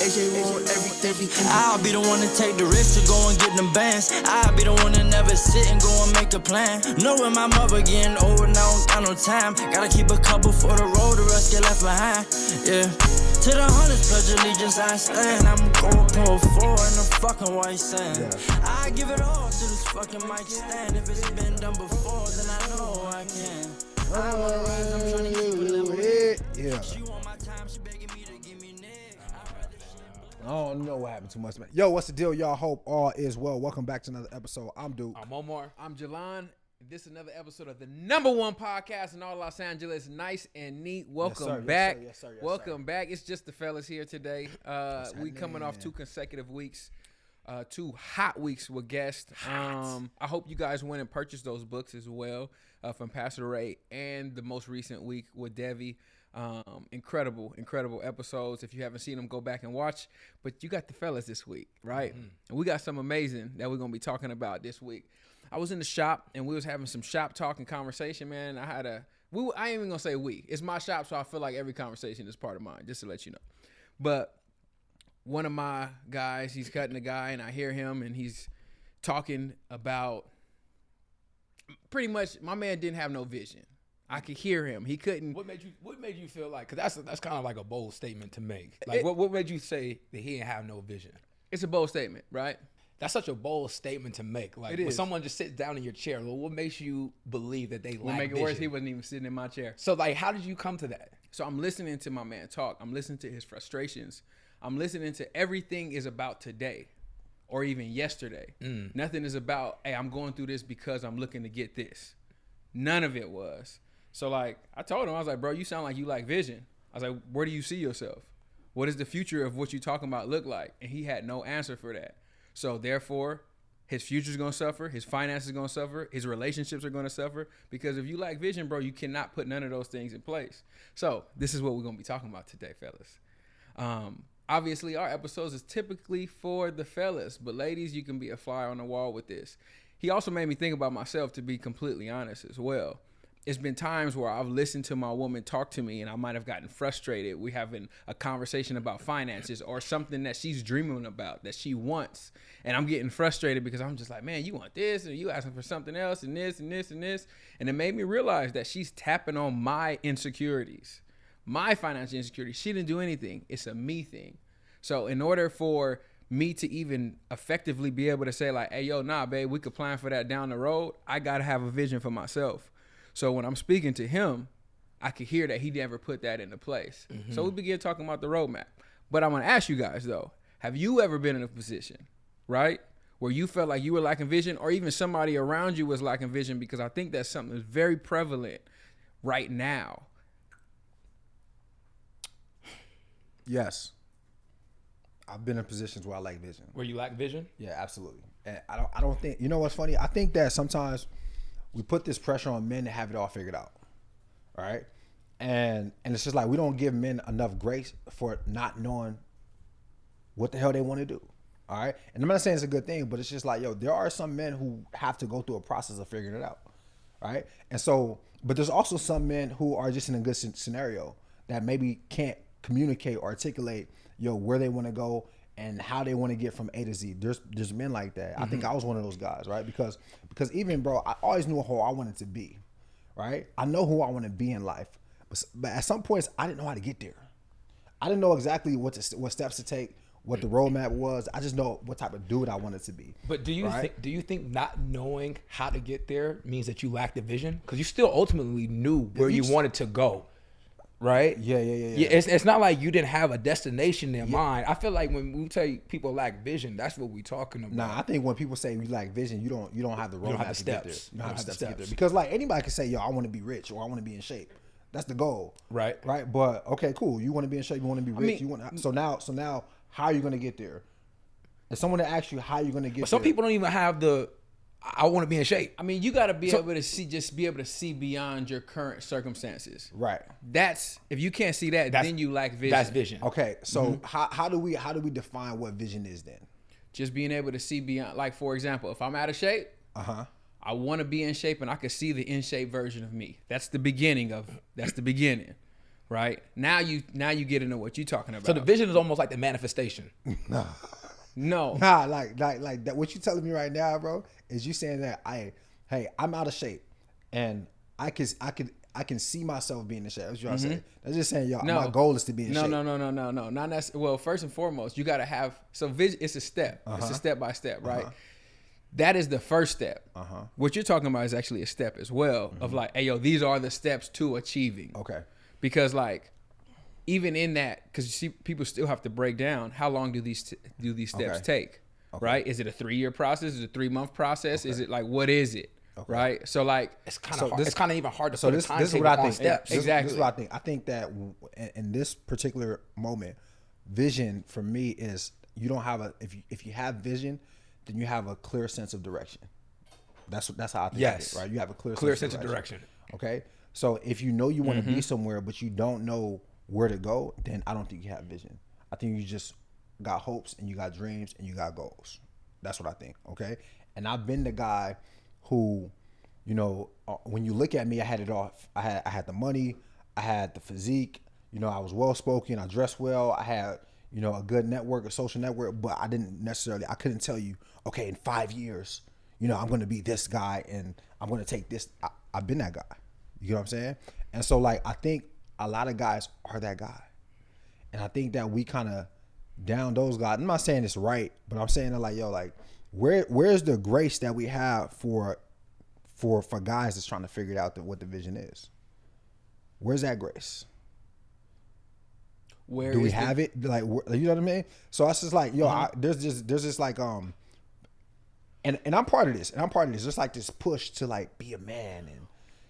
I'll be the one to take the risk to go and get them bands. I'll be the one to never sit and go and make a plan. Knowing my mother getting older now, got no time. Gotta keep a couple for the road, the rest get left behind. Yeah. To the hundreds, pledge allegiance, I stand. I'm going for 4 in the fucking white sand. I give it all to this fucking mic stand. If it's been done before, then I know I can. I'm on the rise, I'm trying to keep it level. Yeah. She want my time, she begging me to give me neck. I don't know what happened too much, man. Yo, what's the deal, y'all? Hope all is well. Welcome back to another episode. I'm Duke. I'm Omar. I'm Jalon. This is another episode of the #1 podcast in all Los Angeles. Nice and neat. Welcome back. Yes, sir. Welcome back. It's just the fellas here today. We coming off 2 consecutive weeks, 2 hot weeks with guests. I hope you guys went and purchased those books as well from Pastor Ray, and the most recent week with Devi. Incredible episodes. If you haven't seen them, go back and watch. But you got the fellas this week, right? Mm-hmm. And we got some amazing that we're gonna be talking about this week. I was in the shop and we was having some shop talk and conversation, man. I ain't even gonna say we. It's my shop, so I feel like every conversation is part of mine, just to let you know. But one of my guys, he's cutting a guy, and I hear him, and he's talking about pretty much my man didn't have no vision. I could hear him. He couldn't. What made you feel like? Because that's kind of like a bold statement to make. Like, what made you say that he didn't have no vision? It's a bold statement, right? That's such a bold statement to make. Like, when someone just sits down in your chair, well, what makes you believe that they lack vision? What make it worse, he wasn't even sitting in my chair. So, like, how did you come to that? So I'm listening to my man talk. I'm listening to his frustrations. I'm listening to everything is about today or even yesterday. Nothing is about, hey, I'm going through this because I'm looking to get this. None of it was. So, like, I told him, I was like, bro, you sound like you lack vision. I was like, where do you see yourself? What does the future of what you're talking about look like? And he had no answer for that. So, therefore, his future's going to suffer. His finances are going to suffer. His relationships are going to suffer. Because if you lack vision, bro, you cannot put none of those things in place. So, this is what we're going to be talking about today, fellas. Obviously, our episodes is typically for the fellas. But, ladies, you can be a fly on the wall with this. He also made me think about myself, to be completely honest as well. It's been times where I've listened to my woman talk to me and I might have gotten frustrated. We having a conversation about finances or something that she's dreaming about, that she wants. And I'm getting frustrated because I'm just like, man, you want this, and you asking for something else, and this and this and this. And it made me realize that she's tapping on my insecurities, my financial insecurities. She didn't do anything. It's a me thing. So in order for me to even effectively be able to say like, hey, yo, nah, babe, we could plan for that down the road, I got to have a vision for myself. So when I'm speaking to him, I could hear that he never put that into place. Mm-hmm. So we begin talking about the roadmap. But I'm going to ask you guys, though, have you ever been in a position, right, where you felt like you were lacking vision, or even somebody around you was lacking vision? Because I think that's something that's very prevalent right now. Yes. I've been in positions where I lack vision. Where you lack vision? Yeah, absolutely. And I don't think, you know what's funny? I think that sometimes we put this pressure on men to have it all figured out, right? And it's just like we don't give men enough grace for not knowing what the hell they want to do, all right? And I'm not saying it's a good thing, but it's just like, yo, there are some men who have to go through a process of figuring it out, right? And so, but there's also some men who are just in a good scenario that maybe can't communicate or articulate, yo, where they want to go and how they want to get from A to Z. There's men like that. Mm-hmm. I think I was one of those guys, right? Because even, bro, I always knew who I wanted to be, right? I know who I want to be in life. But at some points, I didn't know how to get there. I didn't know exactly what steps to take, what the roadmap was. I just know what type of dude I wanted to be. But do you think not knowing how to get there means that you lack the vision? Because you still ultimately knew where you wanted to go. Right? Yeah. It's not like you didn't have a destination in mind. I feel like when we tell you people lack vision, that's what we're talking about. Nah, I think when people say we lack vision, you don't have the roadmap. You don't have the steps. You don't have the steps to get there. Because like anybody can say, yo, I want to be rich or I want to be in shape. That's the goal. Right. But okay, cool. You want to be in shape. You want to be rich. So now, how are you going to get there? If someone to ask you how you're going to get there. Some people don't even have the. I want to be in shape. I mean, you got to be able to see beyond your current circumstances. Right. That's, if you can't see that, then you lack vision. That's vision. Okay. So how do we define what vision is then? Just being able to see beyond. Like, for example, if I'm out of shape, I want to be in shape and I can see the in shape version of me. That's the beginning, right? Now you get into what you're talking about. So the vision is almost like the manifestation. No. Nah, like that. What you telling me right now, bro, is you saying that I'm out of shape, and I can see myself being in shape. That's what I'm saying. That's just saying, yo, my goal is to be in shape. No. Not necessarily. Well, first and foremost, you got to have vision. It's a step. It's a step by step, right? That is the first step. What you're talking about is actually a step as well of like, hey, yo, these are the steps to achieving. Okay. Because like, even in that, because you see, people still have to break down how long do these steps take, right? Is it a 3-year process? Is it a 3-month process? Is it like, what is it, right? So like, It's kind of it's kind of even hard to put a this is timetable what I on think. steps. Exactly. This is what I think. I think that in this particular moment, vision for me is you don't have if you have vision, then you have a clear sense of direction. That's how I think of it, right? You have a clear sense of direction. Okay, so if you know you want to be somewhere, but you don't know where to go, then I don't think you have vision. I think you just got hopes and you got dreams and you got goals. That's what I think. Okay, and I've been the guy who, you know, when you look at me, I had it all. I had the money, I had the physique. You know, I was well spoken, I dressed well, I had, you know, a good network, a social network, but I couldn't tell you, okay, in 5 years, you know, I'm going to be this guy and I'm going to take this. I've been that guy. You know what I'm saying? And so like, I think a lot of guys are that guy. And I think that we kind of down those guys. I'm not saying it's right, but I'm saying that like, yo, like where's the grace that we have for guys that's trying to figure out what the vision is? Where's that grace? where do we have it? Like, you know what I mean? So it's just like, yo, there's just like, and I'm part of this. And I'm part of this. Just like this push to like be a man and,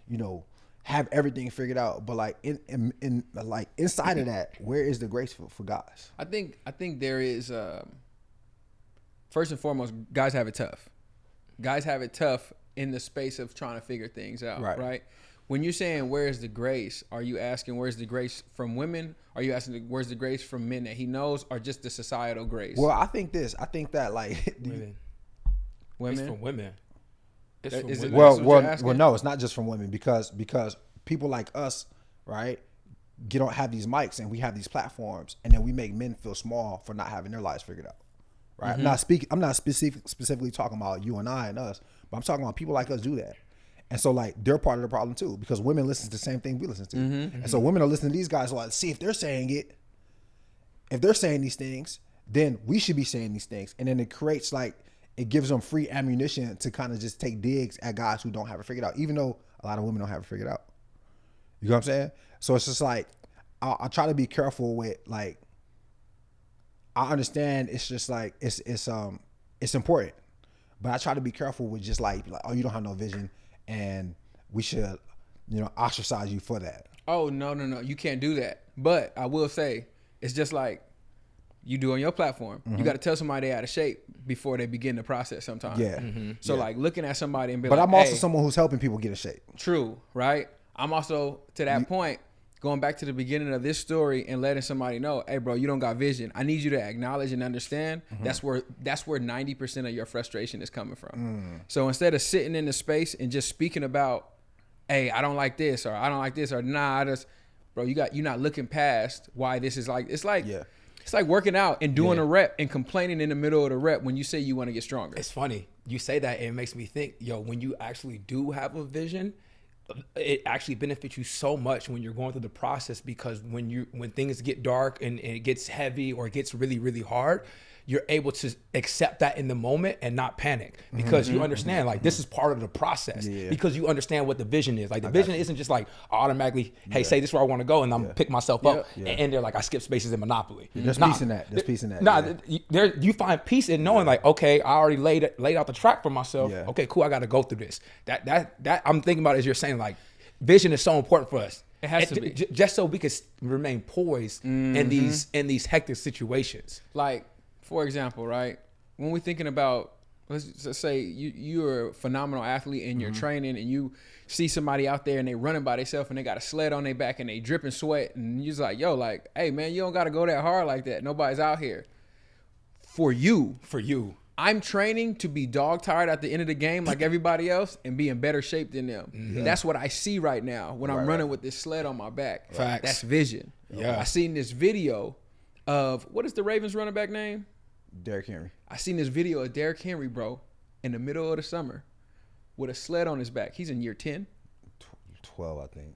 you know, have everything figured out. But like in like inside of that, where is the grace for guys? I think there is, first and foremost, guys have it tough. Guys have it tough in the space of trying to figure things out, right? When you're saying where's the grace, are you asking where's the grace from women? Are you asking where's the grace from men that he knows, or just the societal grace? Well, I think that like Women. Women? It's from women. It's from Is it- women. That's what you're well, asking? no, it's not just from women because people like us, right, have these mics and we have these platforms, and then we make men feel small for not having their lives figured out, right? I'm not specifically talking about you and I and us, but I'm talking about people like us do that. And so like they're part of the problem too, because women listen to the same thing we listen to. And so women are listening to these guys like, see if they're saying it, if they're saying these things, then we should be saying these things. And then it creates like, it gives them free ammunition to kind of just take digs at guys who don't have it figured out, even though a lot of women don't have it figured out. You know what I'm saying? So it's just like, I try to be careful with like, I understand it's just like, it's important, but I try to be careful with just like, oh, you don't have no vision and we should, you know, ostracize you for that. Oh, no. You can't do that. But I will say, it's just like you do on your platform. You got to tell somebody they're out of shape before they begin the process sometimes. Yeah. So like looking at somebody and be But like, I'm also hey, someone who's helping people get in shape. true, right? I'm also, to that point, going back to the beginning of this story and letting somebody know, hey, bro, you don't got vision. I need you to acknowledge and understand that's where 90% of your frustration is coming from. So instead of sitting in the space and just speaking about, hey, I don't like this, or I don't like this, or nah, I just, bro, you're not looking past why this is like, it's like working out and doing a rep and complaining in the middle of the rep when you say you want to get stronger. It's funny. You say that, and it makes me think, yo, when you actually do have a vision, it actually benefits you so much when you're going through the process, because when things get dark and it gets heavy or it gets really, really hard, you're able to accept that in the moment and not panic, because you understand like this is part of the process, because you understand what the vision is. Like the vision isn't just like automatically, hey, say this is where I want to go, and I'm pick myself up and end there like I skip spaces in Monopoly. There's peace in that. There's peace in that. Nah, you find peace in knowing like, okay, I already laid out the track for myself. Yeah. Okay, cool. I got to go through this. That I'm thinking about, as you're saying, like vision is so important for us. It has to be. Just so we can remain poised in these hectic situations. Like, for example, right, when we're thinking about, let's just say you're a phenomenal athlete and you're training, and you see somebody out there and they running by themselves and they got a sled on their back and they dripping sweat, and you're just like, yo, like, hey man, you don't got to go that hard like that. Nobody's out here. For you, I'm training to be dog tired at the end of the game like everybody else and be in better shape than them. That's what I see right now when I'm running with this sled on my back. Facts. That's vision. Yeah. I seen this video of, what is the Ravens running back name? Derrick Henry. I seen this video of Derrick Henry, bro, in the middle of the summer with a sled on his back. He's in year 10. 12, I think.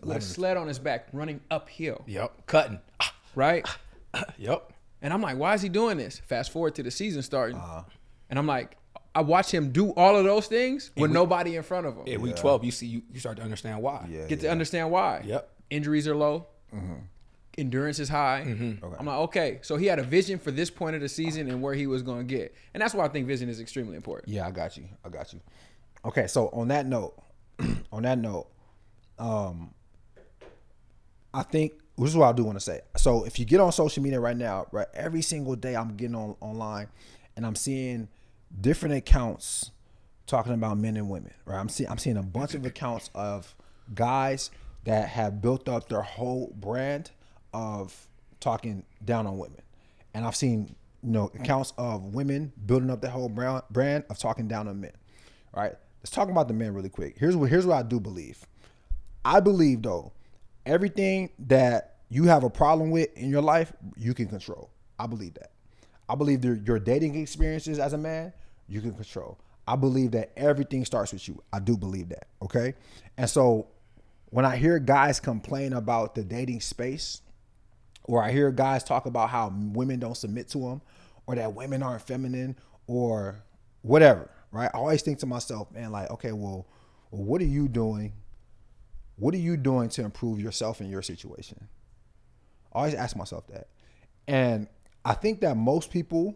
With a sled on his back running uphill. Yep. Cutting. Right? Yep. And I'm like, why is he doing this? Fast forward to the season starting. And I'm like, I watch him do all of those things with nobody in front of him. In week 12, you start to understand why. Yeah, Get to understand why. Yep. Injuries are low. Endurance is high. Okay. I'm like, okay. So he had a vision for this point of the season and where he was going to get. And that's why I think vision is extremely important. Yeah, I got you. Okay, so on that note, I think this is what I do want to say. So if you get on social media right now, right, every single day I'm getting online and I'm seeing different accounts talking about men and women, right? I'm seeing a bunch of accounts of guys that have built up their whole brand of talking down on women. And I've seen, accounts of women building up their whole brand of talking down on men, right? Let's talk about the men really quick. Here's what I do believe. I believe, though, everything that you have a problem with in your life, you can control. I believe that. I believe your dating experiences as a man, you can control. I believe that everything starts with you. I do believe that, okay? And so when I hear guys complain about the dating space, or I hear guys talk about how women don't submit to them, or that women aren't feminine, or whatever, right? I always think to myself, man, like, okay, well, what are you doing? What are you doing to improve yourself in your situation? I always ask myself that. And I think that most people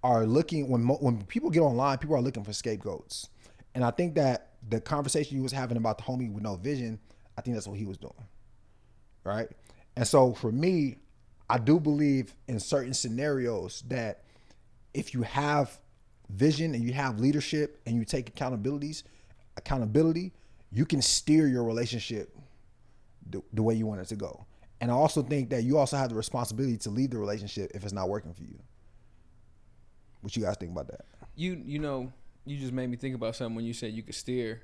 are looking, when people get online, people are looking for scapegoats. And I think that the conversation you was having about the homie with no vision, I think that's what he was doing, right? And so for me, I do believe in certain scenarios that if you have vision and you have leadership and you take accountability, you can steer your relationship the way you want it to go. And I also think that you also have the responsibility to leave the relationship if it's not working for you. What you guys think about that? You just made me think about something when you said you could steer.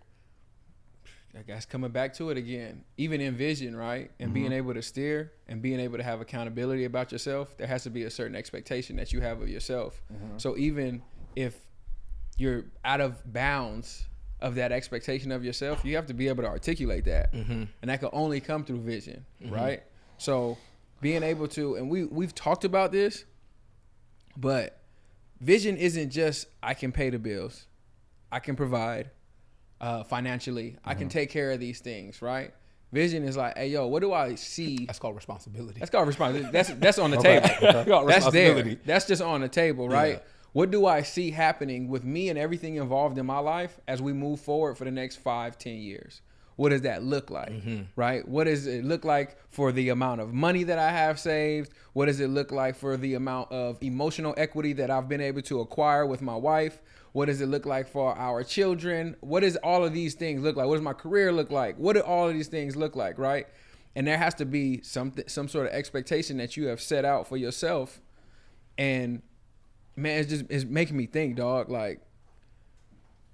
I guess coming back to it again, even in vision, right? And being able to steer and being able to have accountability about yourself, there has to be a certain expectation that you have of yourself. So even if you're out of bounds of that expectation of yourself, you have to be able to articulate that. And that can only come through vision, right? So being able to, and we've talked about this, but vision isn't just I can pay the bills, I can provide financially, I can take care of these things, right? Vision is like, hey, yo, what do I see? That's called responsibility. That's called responsibility. That's on the table. That's there. That's just on the table, right? Yeah. What do I see happening with me and everything involved in my life as we move forward for the next 5-10 years? What does that look like, right? What does it look like for the amount of money that I have saved? What does it look like for the amount of emotional equity that I've been able to acquire with my wife? What does it look like for our children? What does all of these things look like? What does my career look like? What do all of these things look like, right? And there has to be some sort of expectation that you have set out for yourself. And man, it's making me think, dog, like,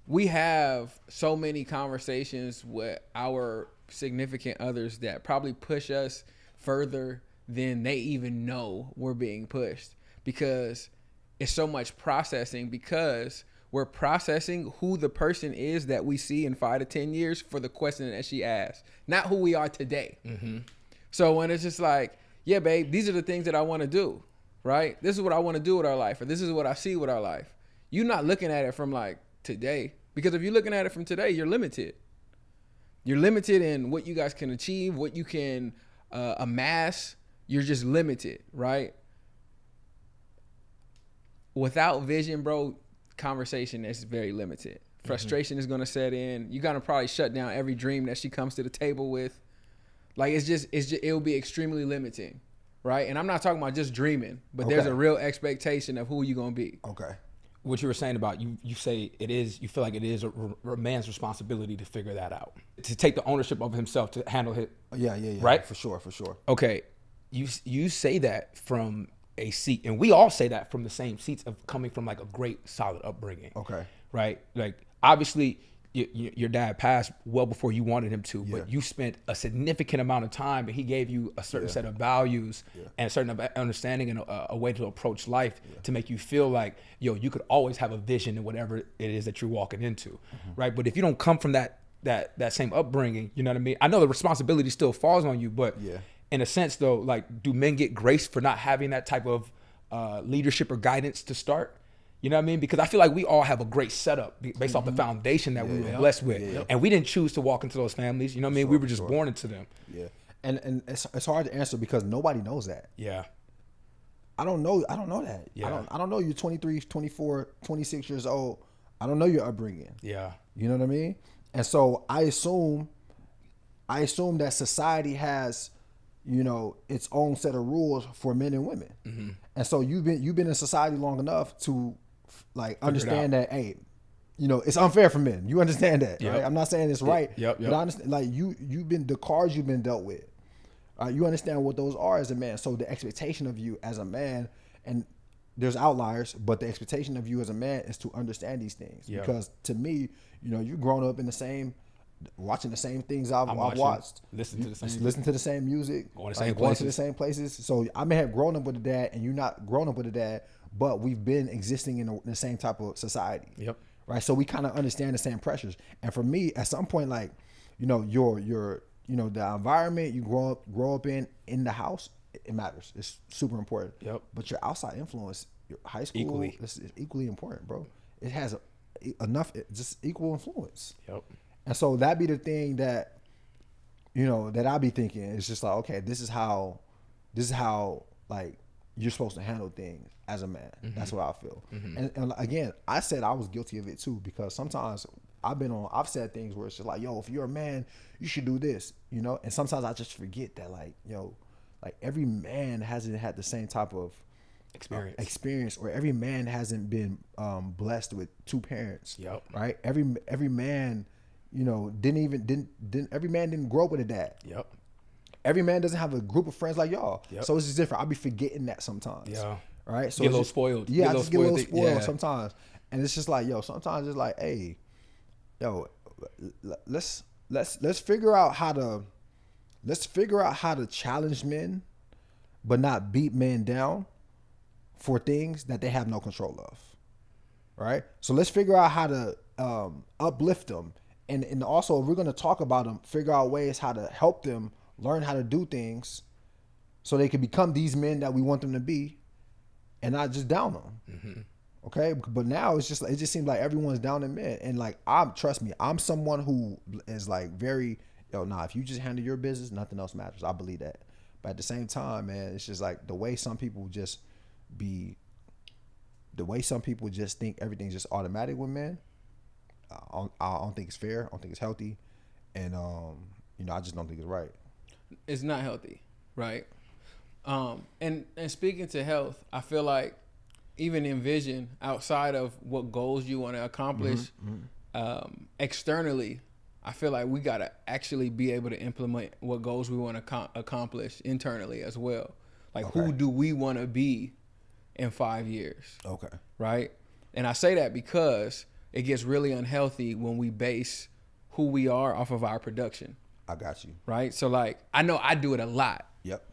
we have so many conversations with our significant others that probably push us further than they even know we're being pushed, because it's so much processing, because we're processing who the person is that we see in 5 to 10 years for the question that she asked, not who we are today. So when it's just like, yeah, babe, these are the things that I want to do, right? This is what I want to do with our life, or this is what I see with our life. You're not looking at it from like today, because if you're looking at it from today, you're limited. You're limited in what you guys can achieve, what you can amass. You're just limited, right? Without vision, bro, conversation is very limited. Frustration is going to set in. You're going to probably shut down every dream that she comes to the table with. Like, it'll be extremely limiting, right? And I'm not talking about just dreaming, but there's a real expectation of who you're going to be. Okay. What you were saying about you say it is, you feel like it is a man's responsibility to figure that out, to take the ownership of himself, to handle it. Yeah. Right? For sure. Okay. You say that from a seat, and we all say that from the same seats of coming from like a great solid upbringing. Okay. Right. Like obviously your dad passed well before you wanted him to, Yeah. but you spent a significant amount of time, and he gave you a certain set of values and a certain understanding and a way to approach life to make you feel like, yo, you could always have a vision in whatever it is that you're walking into. Right. But if you don't come from that same upbringing, you know what I mean? I know the responsibility still falls on you, but in a sense though, like, do men get grace for not having that type of leadership or guidance to start? You know what I mean? Because I feel like we all have a great setup based off the foundation that we were blessed with. And we didn't choose to walk into those families. You know what I mean? We were just born into them. Yeah. And it's hard to answer because nobody knows that. Yeah. I don't know that. Yeah. I don't know you're 23, 24, 26 years old. I don't know your upbringing. Yeah. You know what I mean? And so I assume that society has, you know, its own set of rules for men and women. And so you've been in society long enough to like understand that, hey, you know, it's unfair for men. You understand that, right? I'm not saying it's right, but I understand, like, you've been, the cards you've been dealt with. You understand what those are as a man. So the expectation of you as a man, and there's outliers, but the expectation of you as a man is to understand these things. Because to me, you know, you've grown up in the same, watching the same things I've watched, listen to the same music, going to the same places. So I may have grown up with a dad, and you're not grown up with a dad, but we've been existing in the same type of society. Right. So we kind of understand the same pressures. And for me, at some point, like, you know, your you know, the environment you grow up in the house, it matters. It's super important. But your outside influence, your high school, is equally important, bro. It has enough, just equal influence. And so that be the thing that, you know, that I be thinking. It's just like, okay, this is how like you're supposed to handle things as a man. That's what I feel. And again, I said I was guilty of it too, because sometimes I've said things where it's just like, yo, if you're a man, you should do this, you know? And sometimes I just forget that, like, yo, like every man hasn't had the same type of experience, or every man hasn't been blessed with two parents. Right? Every man, you know, every man didn't grow up with a dad. Every man doesn't have a group of friends like y'all. So it's just different. I'll be forgetting that sometimes. Right? So get a little spoiled. Yeah, I just get a little spoiled sometimes. And it's just like, yo, sometimes it's like, hey, yo, let's figure out how to challenge men, but not beat men down for things that they have no control of. Right? So let's figure out how to uplift them. And also, if we're going to talk about them, figure out ways how to help them learn how to do things so they can become these men that we want them to be, and not just down them. Okay? But now it just seems like everyone's down in men. And like, trust me, I'm someone who is like very, yo, nah, if you just handle your business, nothing else matters. I believe that. But at the same time, man, it's just like the way some people just think everything's just automatic with men. I don't think it's fair. I don't think it's healthy. And, you know, I just don't think it's right. It's not healthy, right? And speaking to health, I feel like even in vision, outside of what goals you want to accomplish, externally, I feel like we got to actually be able to implement what goals we want to accomplish internally as well. Like, who do we want to be in 5 years? Right? And I say that because it gets really unhealthy when we base who we are off of our production. I got you. Right? So like, I know I do it a lot.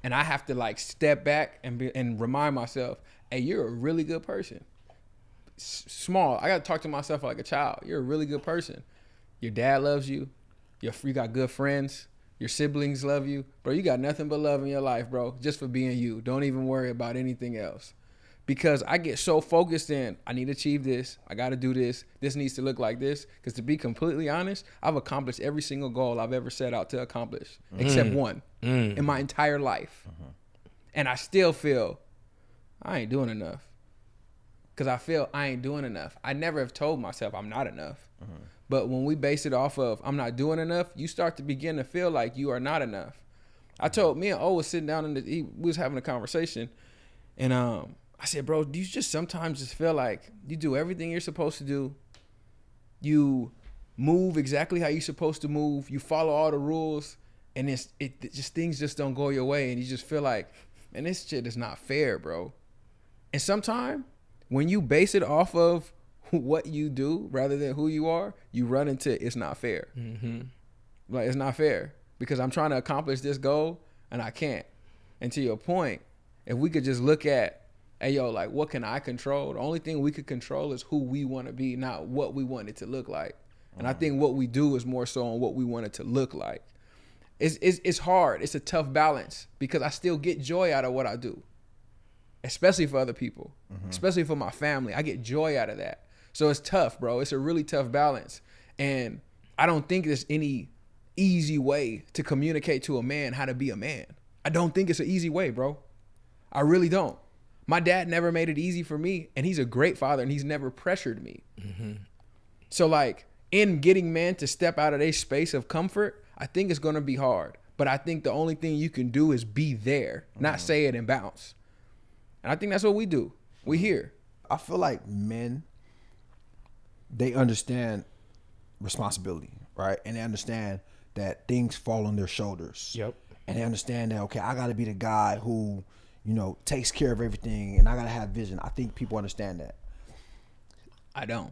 And I have to like step back and remind myself, hey, you're a really good person. Small. I got to talk to myself like a child. You're a really good person. Your dad loves you. You got good friends. Your siblings love you. Bro, you got nothing but love in your life, bro, just for being you. Don't even worry about anything else. Because I get so focused in, I need to achieve this. I got to do this. This needs to look like this. Because to be completely honest, I've accomplished every single goal I've ever set out to accomplish, except one in my entire life. And I still feel I ain't doing enough. Because I feel I ain't doing enough. I never have told myself I'm not enough. But when we base it off of I'm not doing enough, you start to begin to feel like you are not enough. I told me and O was sitting down we was having a conversation, and I said, bro, do you just sometimes just feel like you do everything you're supposed to do? You move exactly how you're supposed to move. You follow all the rules, and things just don't go your way, and you just feel like, man, this shit is not fair, bro. And sometimes when you base it off of what you do rather than who you are, you run into it's not fair. Like, it's not fair because I'm trying to accomplish this goal and I can't. And to your point, if we could just look at, hey, yo, like, what can I control? The only thing we could control is who we want to be, not what we want it to look like. And I think what we do is more so on what we want it to look like. It's hard. It's a tough balance because I still get joy out of what I do, especially for other people, especially for my family. I get joy out of that. So it's tough, bro. It's a really tough balance. And I don't think there's any easy way to communicate to a man how to be a man. I don't think it's an easy way, bro. I really don't. My dad never made it easy for me, and he's a great father, and he's never pressured me. So, like, in getting men to step out of their space of comfort, I think it's going to be hard. But I think the only thing you can do is be there, not say it and bounce. And I think that's what we do. We here. I feel like men, they understand responsibility, right? And they understand that things fall on their shoulders. Yep. And they understand that, okay, I got to be the guy who, you know, takes care of everything, and I got to have vision. I think people understand that. I don't.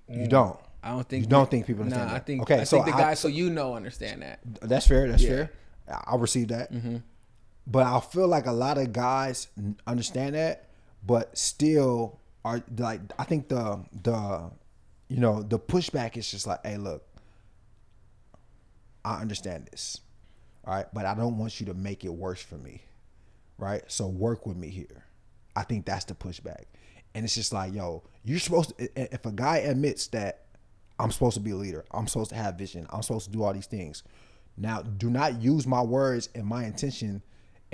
You don't. I don't think. You don't think people understand that? I think. Okay, I so think the guys, so you know, understand that. That's fair. That's Yeah. fair. I'll receive that. But I feel like a lot of guys understand that, but still are like, I think the you know, the pushback is just like, hey, look, I understand this, all right, but I don't want you to make it worse for me, right? So work with me here. I think that's the pushback. And it's just like, yo, you're supposed to, if a guy admits that I'm supposed to be a leader, I'm supposed to have vision, I'm supposed to do all these things. Now, do not use my words and my intention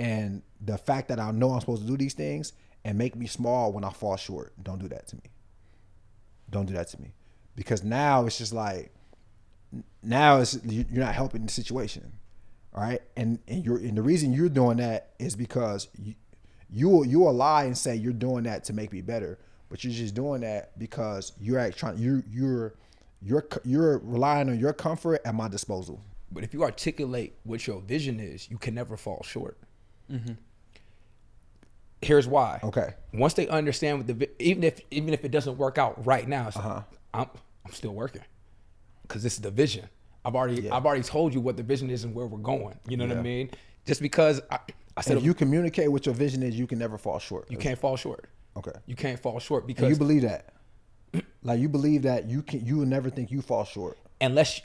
and the fact that I know I'm supposed to do these things and make me small when I fall short. Don't do that to me. Don't do that to me. Because now it's just like, now it's, you're not helping the situation, all right? And the reason you're doing that is because you will lie and say you're doing that to make me better, but you're just doing that because you're relying on your comfort at my disposal. But if you articulate what your vision is, you can never fall short. Here's why. Okay. Once they understand what even if it doesn't work out right now, it's like, I'm still working because this is the vision. I've already told you what the vision is and where we're going. You know what I mean? Just because I said, if you communicate what your vision is, you can never fall short. You can't fall short. Okay. You can't fall short because And you believe that. Like, you believe that you will never think you fall short. Unless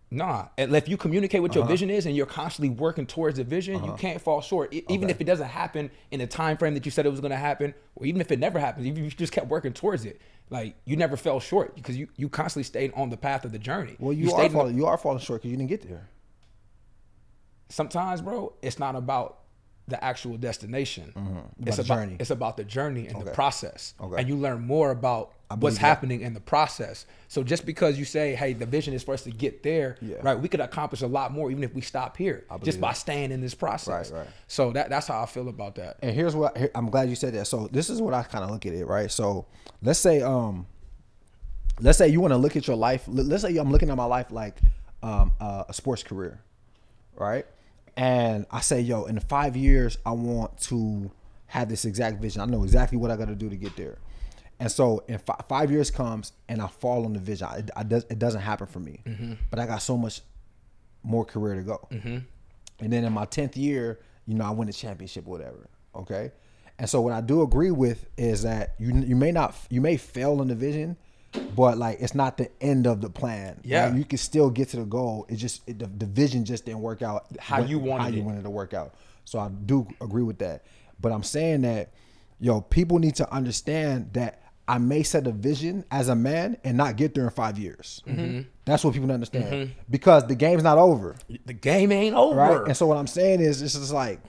if you communicate what your vision is and you're constantly working towards the vision, you can't fall short. Even if it doesn't happen in the time frame that you said it was going to happen, or even if it never happens, even if you just kept working towards it, like, you never fell short because you constantly stayed on the path of the journey. Well, you are falling short because you didn't get there. Sometimes, bro, it's not about the actual destination. It's about the journey. It's about the journey and the process. Okay. And you learn more about what's happening in the process. So just because you say, hey, the vision is for us to get there, right? We could accomplish a lot more even if we stop here, just by staying in this process. Right. So that's how I feel about that. And here's what I'm glad you said that. So this is what I kind of look at it, right? So let's say you want to look at your life. Let's say I'm looking at my life like a sports career, right? And I say, yo, in 5 years, I want to have this exact vision. I know exactly what I got to do to get there. And so in 5 years comes and I fall on the vision. It doesn't happen for me. But I got so much more career to go. And then in my 10th year, you know, I win the championship or whatever. Okay. And so what I do agree with is that you may fail in the vision, but like, it's not the end of the plan. Yeah. Like, you can still get to the goal. It just, the vision just didn't work out how you wanted it to work out. So I do agree with that. But I'm saying that, yo, people need to understand that I may set a vision as a man and not get there in 5 years. That's what people understand. Because the game's not over. The game ain't over. Right? And so what I'm saying is, it's just like,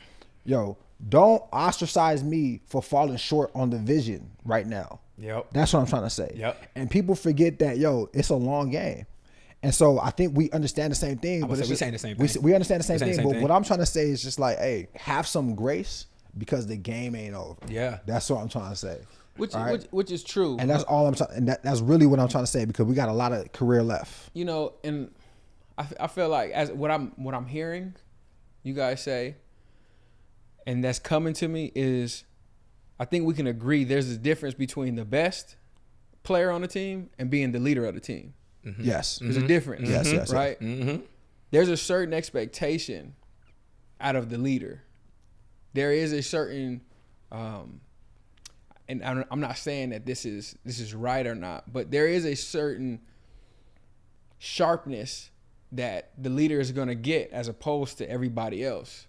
yo, don't ostracize me for falling short on the vision right now. Yep. That's what I'm trying to say. Yep. And people forget that, yo, it's a long game. And so I think we understand the same thing. But we're saying the same we thing. We understand the same We're saying thing. the same But thing. what I'm trying to say is just like, hey, have some grace because the game ain't over. Yeah. That's what I'm trying to say. Which is true. And that's all I'm trying. And that's really what I'm trying to say, because we got a lot of career left. You know, and I feel like as what I'm hearing you guys say, and that's coming to me is I think we can agree there's a difference between the best player on the team and being the leader of the team. Yes. There's a difference. Yes. Right? Mm-hmm. There's a certain expectation out of the leader. There is a certain, and I'm not saying that this is right or not, but there is a certain sharpness that the leader is going to get as opposed to everybody else,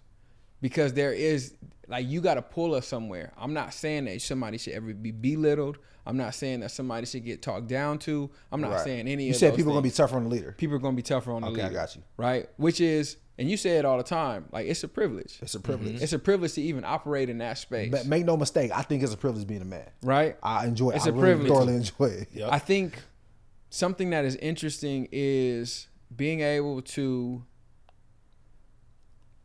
because there is, like, you got to pull us somewhere. I'm not saying that somebody should ever be belittled. I'm not saying that somebody should get talked down to. I'm not saying any You of said those people are going to be things. tougher on the leader. People are going to be tougher on the Okay, leader. I got you. Right? Which is, and you say it all the time, like, it's a privilege. It's a privilege. It's a privilege to even operate in that space. But make no mistake, I think it's a privilege being a man. Right? I enjoy it. It's I a really privilege. thoroughly enjoy it. Yep. I think something that is interesting is being able to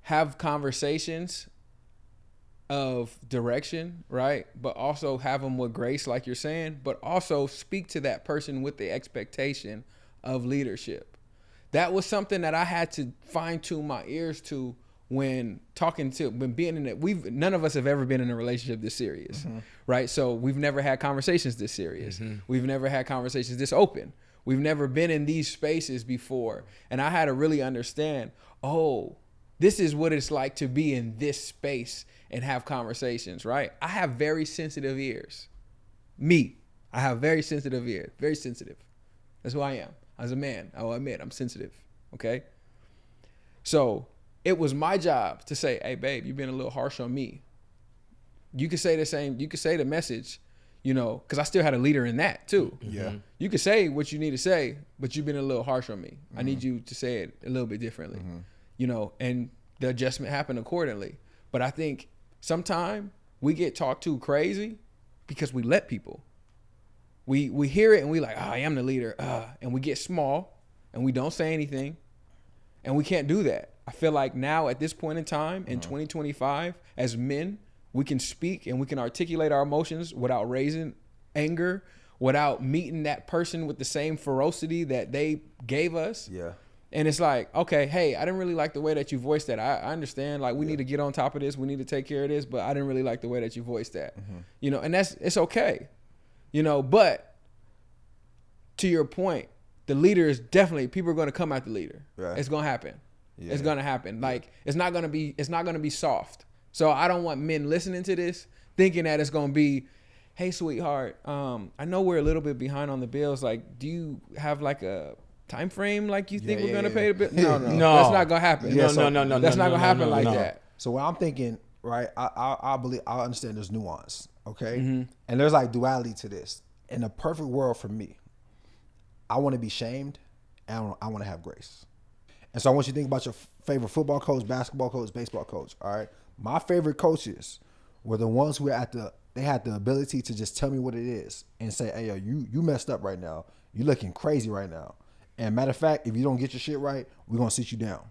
have conversations of direction, right? But also have them with grace, like you're saying, but also speak to that person with the expectation of leadership. That was something that I had to fine tune my ears to when being in it. None of us have ever been in a relationship this serious, right? So we've never had conversations this serious. We've never had conversations this open. We've never been in these spaces before. And I had to really understand, this is what it's like to be in this space and have conversations, right? I have very sensitive ears. I have very sensitive ears, very sensitive. That's who I am. As a man, I'll admit I'm sensitive, okay? So it was my job to say, hey, babe, you've been a little harsh on me. You could say the same, you could say the message, because I still had a leader in that too. Yeah. You could say what you need to say, but you've been a little harsh on me. I need you to say it a little bit differently, and the adjustment happened accordingly. But I think sometimes we get talked to crazy because we let people. We hear it and we like, I am the leader, and we get small and we don't say anything, and we can't do that. I feel like now at this point in time in 2025, as men, we can speak and we can articulate our emotions without raising anger, without meeting that person with the same ferocity that they gave us. Yeah. And it's like, okay, hey, I didn't really like the way that you voiced that. I understand, like, we need to get on top of this. We need to take care of this, but I didn't really like the way that you voiced that. And it's okay. But to your point, the leader is definitely, people are going to come at the leader. Right. It's going to happen. Yeah. It's going to happen. Like, it's not going to be soft. So I don't want men listening to this thinking that it's going to be, hey, sweetheart, I know we're a little bit behind on the bills. Like, do you have like a time frame like you think we're going to pay the bill? No. That's not going to happen. Yeah, No. That's not going to happen like that. So what I'm thinking, right? I believe I understand there's nuance, okay, and there's like duality to this. In a perfect world for me, I want to be shamed, and I want to have grace. And so I want you to think about your favorite football coach, basketball coach, baseball coach. All right, my favorite coaches were the ones who had the ability to just tell me what it is and say, hey, yo, you messed up right now. You looking crazy right now. And matter of fact, if you don't get your shit right, we're gonna sit you down.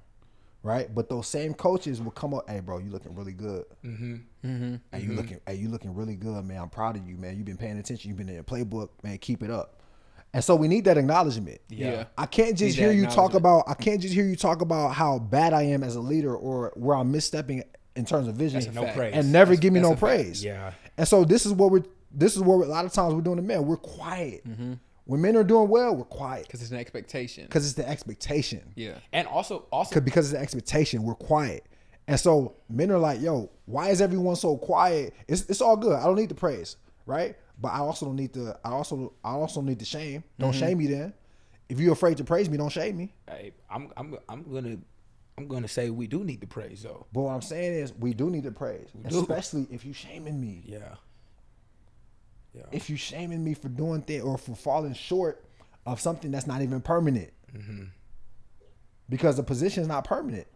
Right? But those same coaches will come up, hey bro, you looking really good. Hey, you looking really good, man. I'm proud of you, man. You've been paying attention, you've been in the playbook, man, keep it up. And so we need that acknowledgement. Yeah. I can't just hear you talk about how bad I am as a leader or where I'm misstepping in terms of vision. No praise. And never give me That's no a fact. praise. Yeah. And so this is what a lot of times we're doing to men. We're quiet. When men are doing well, we're quiet. Because it's an expectation. Because it's the expectation. Yeah. And also Because it's the expectation, we're quiet. And so men are like, yo, why is everyone so quiet? It's all good. I don't need the praise, right? But I also don't need the I also need the shame. Don't shame me then. If you're afraid to praise me, don't shame me. hey, I'm gonna say we do need the praise though. But what I'm saying is we do need the praise. Especially if you shaming me. Yeah. If you shaming me for doing things or for falling short of something that's not even permanent. Because the position is not permanent.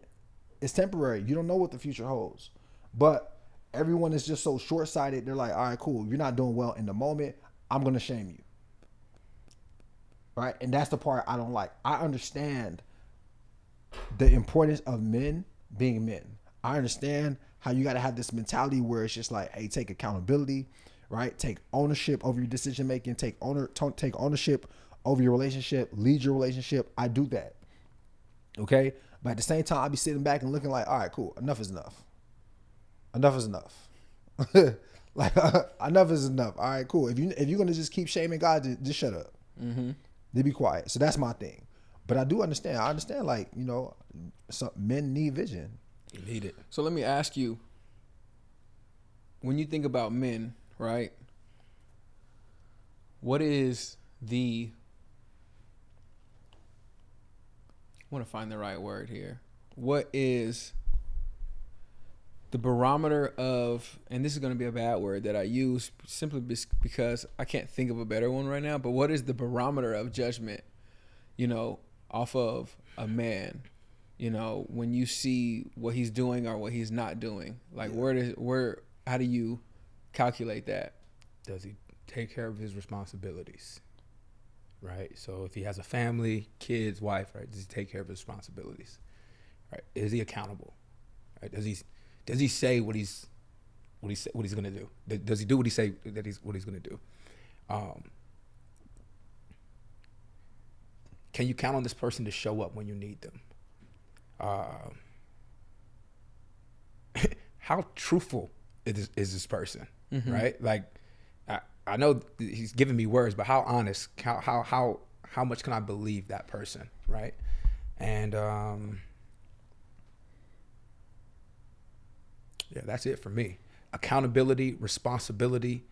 It's temporary. You don't know what the future holds. But everyone is just so short-sighted. They're like, all right, cool. You're not doing well in the moment. I'm going to shame you. Right? And that's the part I don't like. I understand the importance of men being men. I understand how you got to have this mentality where it's just like, hey, take accountability, right? Take ownership over your decision making. Take ownership over your relationship. Lead your relationship. I do that. Okay? But at the same time, I'll be sitting back and looking like, all right, cool. Enough is enough. Enough is enough. Like enough is enough. All right, cool. If you're gonna just keep shaming God, just shut up. Then be quiet. So that's my thing. But I do understand. I understand, like, you know, some men need vision. You need it. So let me ask you, when you think about men, right? What is the, I want to find the right word here. What is the barometer of, and this is going to be a bad word that I use simply because I can't think of a better one right now, but what is the barometer of judgment, you know, off of a man, you know, when you see what he's doing or what he's not doing? Like, how do you calculate that? Does he take care of his responsibilities? Right. So if he has a family, kids, wife, right, does he take care of his responsibilities? Right. Is he accountable? Right. Does he say what he's gonna do? Does he do what he say that what he's gonna do? Can you count on this person to show up when you need them? How truthful is this person? Right. Like, I know he's giving me words, but how honest? How much can I believe that person? Right. And yeah, that's it for me. Accountability, responsibility,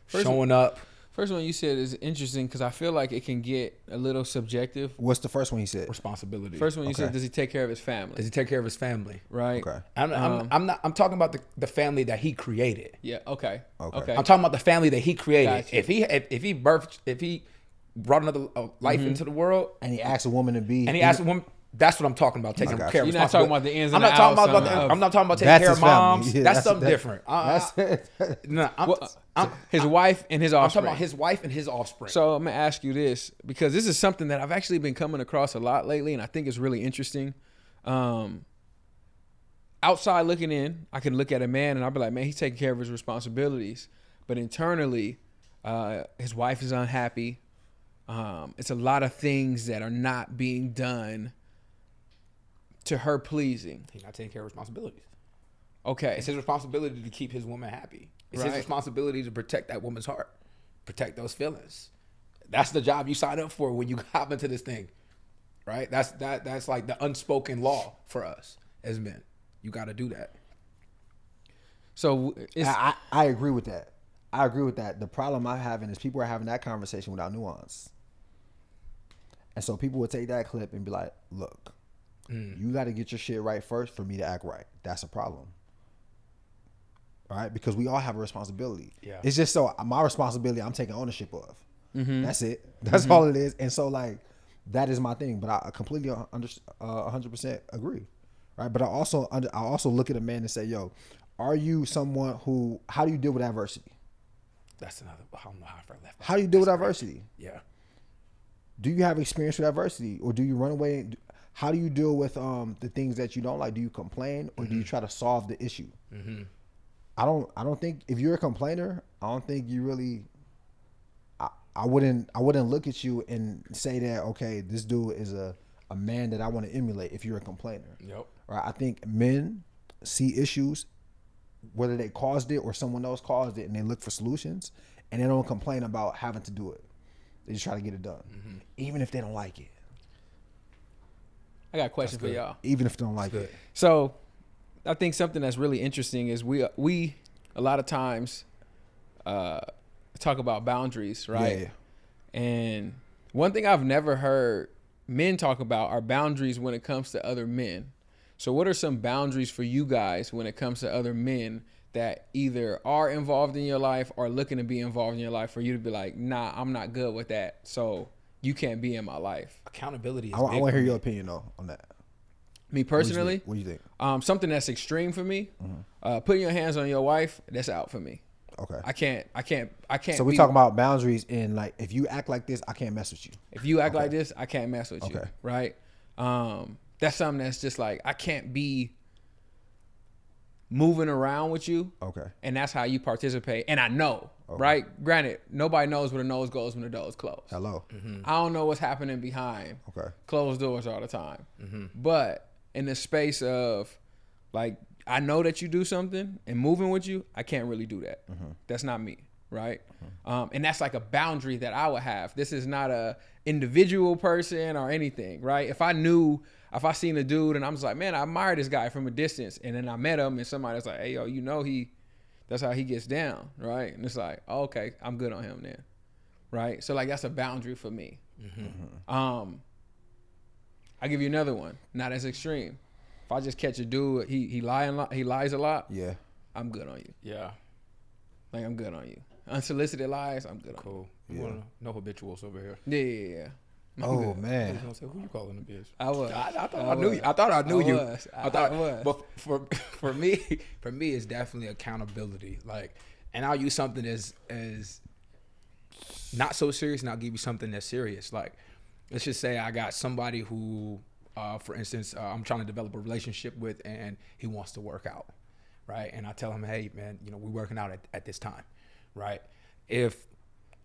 showing up. First one you said is interesting because I feel like it can get a little subjective. What's the first one he said? Responsibility. First one you said, does he take care of his family? Does he take care of his family? Right. Okay. I'm talking about the family that he created. Yeah. Okay. Okay. I'm talking about the family that he created. Gotcha. If he brought another life into the world, And he asked a woman to be. and he asked a woman. That's what I'm talking about. Taking got care of You're not talking about the ins and the outs. I'm not talking about taking That's care his of moms. family. Yeah, that's something different. No, his wife and his I'm offspring. talking about his wife and his offspring. So I'm gonna ask you this because this is something that I've actually been coming across a lot lately, and I think it's really interesting. Outside looking in, I can look at a man and I'll be like, man, he's taking care of his responsibilities. But internally, his wife is unhappy. It's a lot of things that are not being done to her pleasing. He's not taking care of responsibilities. Okay. It's his responsibility to keep his woman happy. It's Right. his responsibility to protect that woman's heart, protect those feelings. That's the job you sign up for when you hop into this thing, right? That's like the unspoken law for us as men. You got to do that. So it's, I agree with that. I agree with that. The problem I'm having is people are having that conversation without nuance. And so people would take that clip and be like, look, you got to get your shit right first for me to act right. That's a problem. All right? Because we all have a responsibility. Yeah. It's just so my responsibility I'm taking ownership of. That's it. That's all it is. And so, like, that is my thing. But I completely 100% agree. Right? But I also look at a man and say, yo, are you someone who, how do you deal with adversity? That's another, I don't know how I left that. How do you deal with adversity? Yeah. Do you have experience with adversity, or do you run away? How do you deal with the things that you don't like? Do you complain, or do you try to solve the issue? I don't think if you're a complainer, I don't think you really. I wouldn't look at you and say that, okay, this dude is a man that I want to emulate. If you're a complainer, Yep. right? I think men see issues, whether they caused it or someone else caused it, and they look for solutions, and they don't complain about having to do it. They just try to get it done, even if they don't like it. I got a question for y'all. Even if they don't like it. So I think something that's really interesting is we a lot of times talk about boundaries, right? Yeah. And one thing I've never heard men talk about are boundaries when it comes to other men. So what are some boundaries for you guys when it comes to other men that either are involved in your life or looking to be involved in your life for you to be like, nah, I'm not good with that, so you can't be in my life? Accountability is I big want to for hear me. your opinion though on that. Me personally, What do you think? something that's extreme for me, putting your hands on your wife, that's out for me. Okay. I can't. So we talking about boundaries in, like, if you act like this, I can't mess with you. If you act like this, I can't mess with you. Okay. Right? That's something that's just like, I can't be moving around with you. Okay. And that's how you participate. And I know, right? Granted, nobody knows where the nose goes when the door is closed. Hello. I don't know what's happening behind Okay. closed doors all the time. But in the space of, like, I know that you do something and moving with you, I can't really do that. That's not me, right? And that's like a boundary that I would have. This is not a individual person or anything, right? If I seen a dude and I'm just like, man, I admire this guy from a distance, and then I met him and somebody's like, hey, yo, you know that's how he gets down, right? And it's like, oh, okay, I'm good on him then, right? So like that's a boundary for me. I'll give you another one, not as extreme. If I just catch a dude, he lies a lot. Yeah. I'm good on you. Yeah. Like I'm good on you. Unsolicited lies, I'm good on Cool. Yeah. Yeah. No habituals over here. you. Yeah. Oh I was man. gonna say, who you calling a bitch? I was. I thought I knew you. I thought I knew you. I was. But for me, it's definitely accountability. Like, and I'll use something as not so serious, and I'll give you something that's serious. Like, let's just say I got somebody who, for instance, I'm trying to develop a relationship with, and he wants to work out, right? And I tell him, hey, man, you know, we're working out at this time, right? If,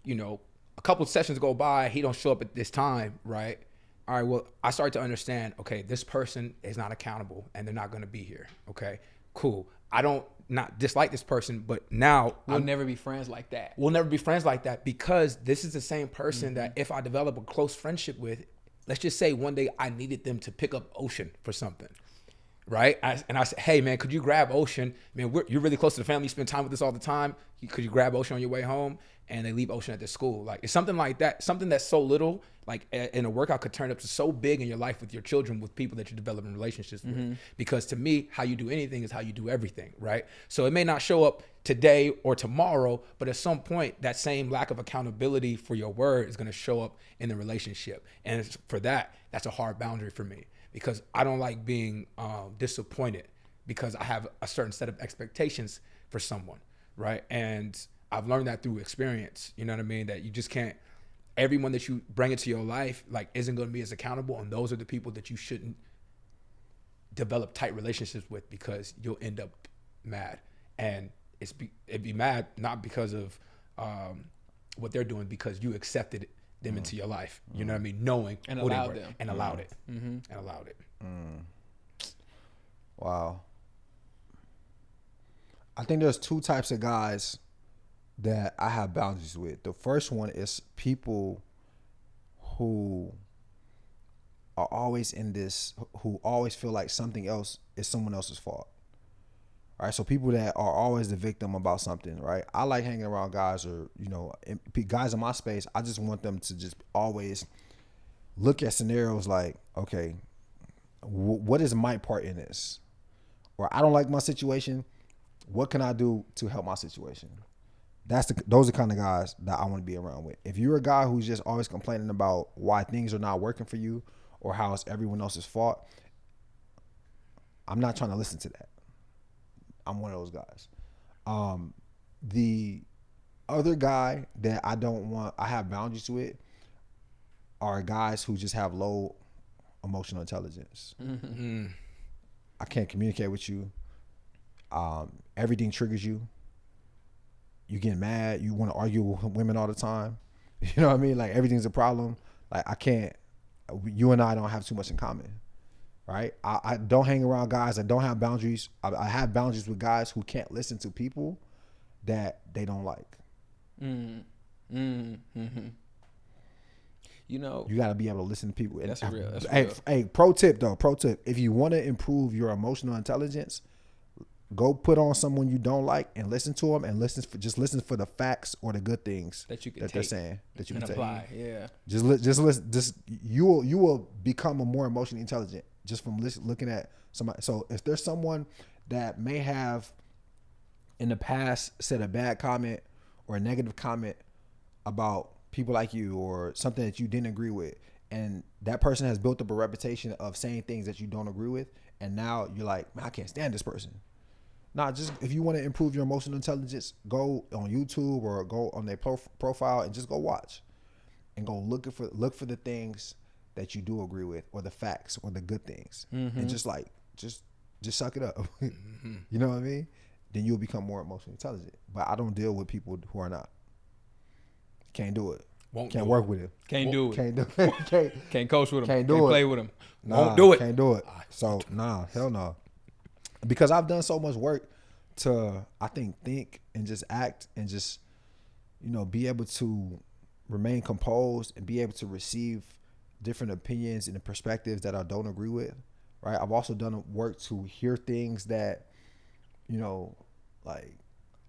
you know, a couple of sessions go by, he don't show up at this time, right? All right, well, I start to understand, okay, this person is not accountable and they're not going to be here. Okay, cool. I don't not dislike this person, but now We'll never be friends like that. we'll never be friends like that, because this is the same person that if I develop a close friendship with, let's just say one day I needed them to pick up Ocean for something, right? And I said, hey, man, could you grab Ocean? Man, you're really close to the family. You spend time with us all the time. Could you grab Ocean on your way home? And they leave Ocean at the school. Like, it's something like that, something that's so little, like in a workout could turn up to so big in your life with your children, with people that you're developing relationships with. Because to me, how you do anything is how you do everything, right? So it may not show up today or tomorrow, but at some point, that same lack of accountability for your word is going to show up in the relationship. And for that's a hard boundary for me, because I don't like being disappointed because I have a certain set of expectations for someone, right? And I've learned that through experience, you know what I mean? That you just can't, everyone that you bring into your life, like, isn't going to be as accountable. And those are the people that you shouldn't develop tight relationships with, because you'll end up mad. And it'd be mad, not because of what they're doing, because you accepted them into your life, you know what I mean? Knowing And who they allowed were, them. and allowed it, and allowed it. Wow. I think there's two types of guys that I have boundaries with. The first one is people who are always who always feel like something else is someone else's fault. All right, so people that are always the victim about something, right? I like hanging around guys, or, you know, guys in my space. I just want them to just always look at scenarios like, okay, what is my part in this? Or I don't like my situation. What can I do to help my situation? Those are the kind of guys that I want to be around with. If you're a guy who's just always complaining about why things are not working for you or how it's everyone else's fault, I'm not trying to listen to that. I'm one of those guys. The other guy that I have boundaries with are guys who just have low emotional intelligence. I can't communicate with you. Everything triggers you. You get mad. You want to argue with women all the time. You know what I mean? Like, everything's a problem. Like, I can't. You and I don't have too much in common, right? I don't hang around guys that don't have boundaries. I have boundaries with guys who can't listen to people that they don't like. You know, You got to be able to listen to people. That's real. That's Hey, real. hey, pro tip. If you want to improve your emotional intelligence, go put on someone you don't like and listen to them, and listen for the facts or the good things that you can they're take saying that you and can take. apply. Yeah. Just listen. You will become a more emotionally intelligent just from looking at somebody. So if there's someone that may have in the past said a bad comment or a negative comment about people like you, or something that you didn't agree with, and that person has built up a reputation of saying things that you don't agree with, and now you're like, man, I can't stand this person. Nah, just if you want to improve your emotional intelligence, go on YouTube or go on their profile and just go watch, and go look for the things that you do agree with, or the facts or the good things, and just suck it up. You know what I mean? Then you'll become more emotionally intelligent. But I don't deal with people who are not. Can't do it. Can't work with it. Can't do it. Can't do it. Can't coach with them. Can't do Can't it. play with them. Nah, Won't do it. Can't do it. So hell no. because I've done so much work to, I think and just act and just, be able to remain composed and be able to receive different opinions and perspectives that I don't agree with, right? I've also done work to hear things that, like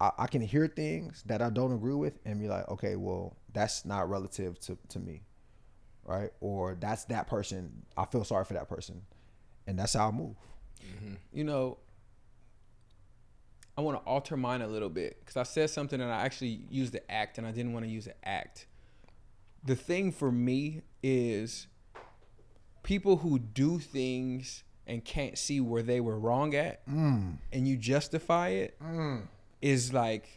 I can hear things that I don't agree with and be like, okay, well, that's not relative to me, right? Or that's that person. I feel sorry for that person. And that's how I move. Mm-hmm. I want to alter mine a little bit because I said something and I actually used the act and I didn't want to use the act. The thing for me is people who do things and can't see where they were wrong at and you justify it is like,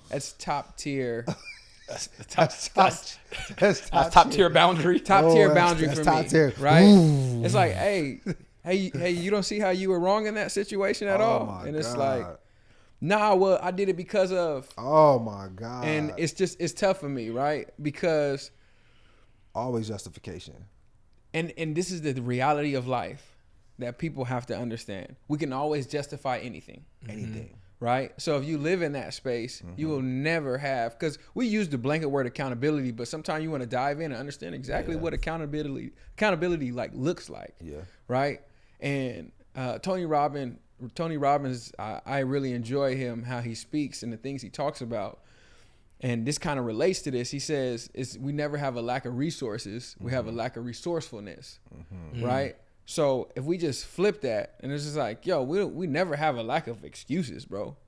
that's top tier. That's top tier boundary. Top tier boundary that's for top me, tier. right? Ooh. It's like, hey, you don't see how you were wrong in that situation at all, my and it's God. like, nah, well, I did it because of. Oh my God. And it's tough for me, right? Because always justification. and this is the reality of life that people have to understand. We can always justify anything. Anything. Right? So if you live in that space, you will never have, because we use the blanket word accountability, but sometimes you want to dive in and understand exactly what accountability like looks like. Yeah. Right? And Tony Robbins, I really enjoy him, how he speaks and the things he talks about. And this kind of relates to this. He says, we never have a lack of resources. We have a lack of resourcefulness. Right? So if we just flip that, and it's just like, yo, we never have a lack of excuses, bro.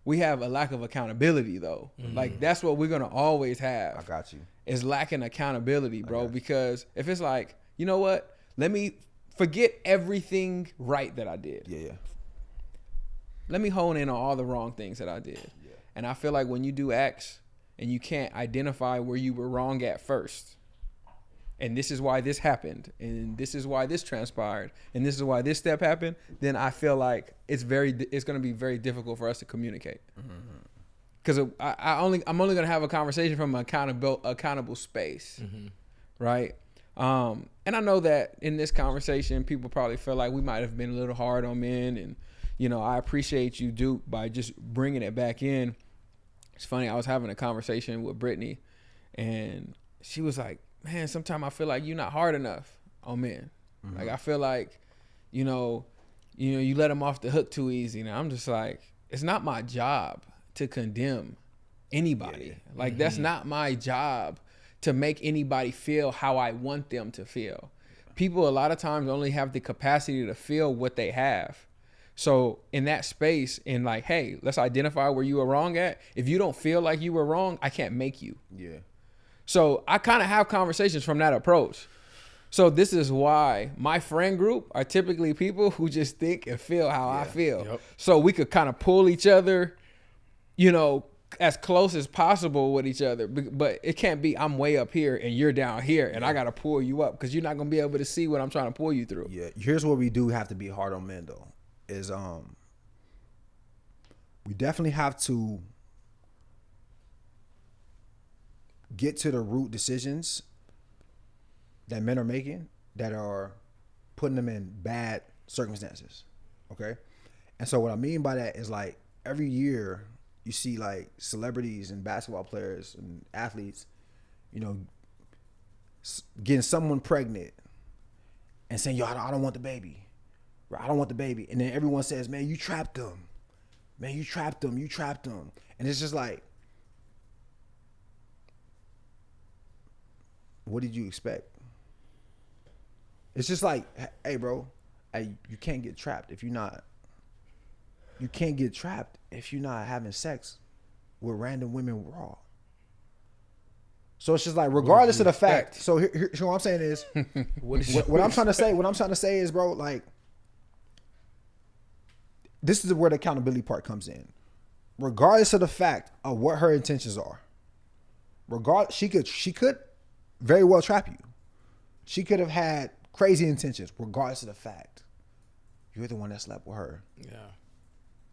We have a lack of accountability, though. Like, that's what we're going to always have. I got you. Is lacking accountability, bro. Because if it's like, you know what? Let me forget everything right that I did. Yeah. Let me hone in on all the wrong things that I did. Yeah. And I feel like when you do X and you can't identify where you were wrong at first, and this is why this happened, and this is why this transpired, and this is why this step happened, then I feel like it's going to be very difficult for us to communicate. Because I'm only going to have a conversation from an accountable space, right? And I know that in this conversation, people probably feel like we might have been a little hard on men, and I appreciate you, Duke, by just bringing it back in. It's funny, I was having a conversation with Brittany, and she was like, man, sometimes I feel like you're not hard enough on men. Like, I feel like, you let them off the hook too easy. And I'm just like, it's not my job to condemn anybody. Yeah. Like, that's not my job to make anybody feel how I want them to feel. People a lot of times only have the capacity to feel what they have. So in that space, in like, hey, let's identify where you were wrong at. If you don't feel like you were wrong, I can't make you. Yeah. So I kind of have conversations from that approach. So this is why my friend group are typically people who just think and feel how I feel. Yep. So we could kind of pull each other, as close as possible with each other. But it can't be I'm way up here and you're down here and I got to pull you up because you're not going to be able to see what I'm trying to pull you through. Yeah. Here's where we do have to be hard on men, though, is we definitely have to get to the root decisions that men are making that are putting them in bad circumstances. Okay. And so what I mean by that is, like, every year you see like celebrities and basketball players and athletes, getting someone pregnant and saying, yo, I don't want the baby. Right? I don't want the baby. And then everyone says, man, you trapped them. Man, you trapped them. You trapped them. And it's just like, what did you expect? It's just like, hey, bro, you can't get trapped if you're not. You can't get trapped if you're not having sex with random women raw. So it's just like, regardless of the fact. So here's what I'm saying is, what I'm trying to say. What I'm trying to say is, bro, like, this is where the accountability part comes in. Regardless of the fact of what her intentions are, she could very well trap you. She could have had crazy intentions, regardless of the fact. You're the one that slept with her. Yeah.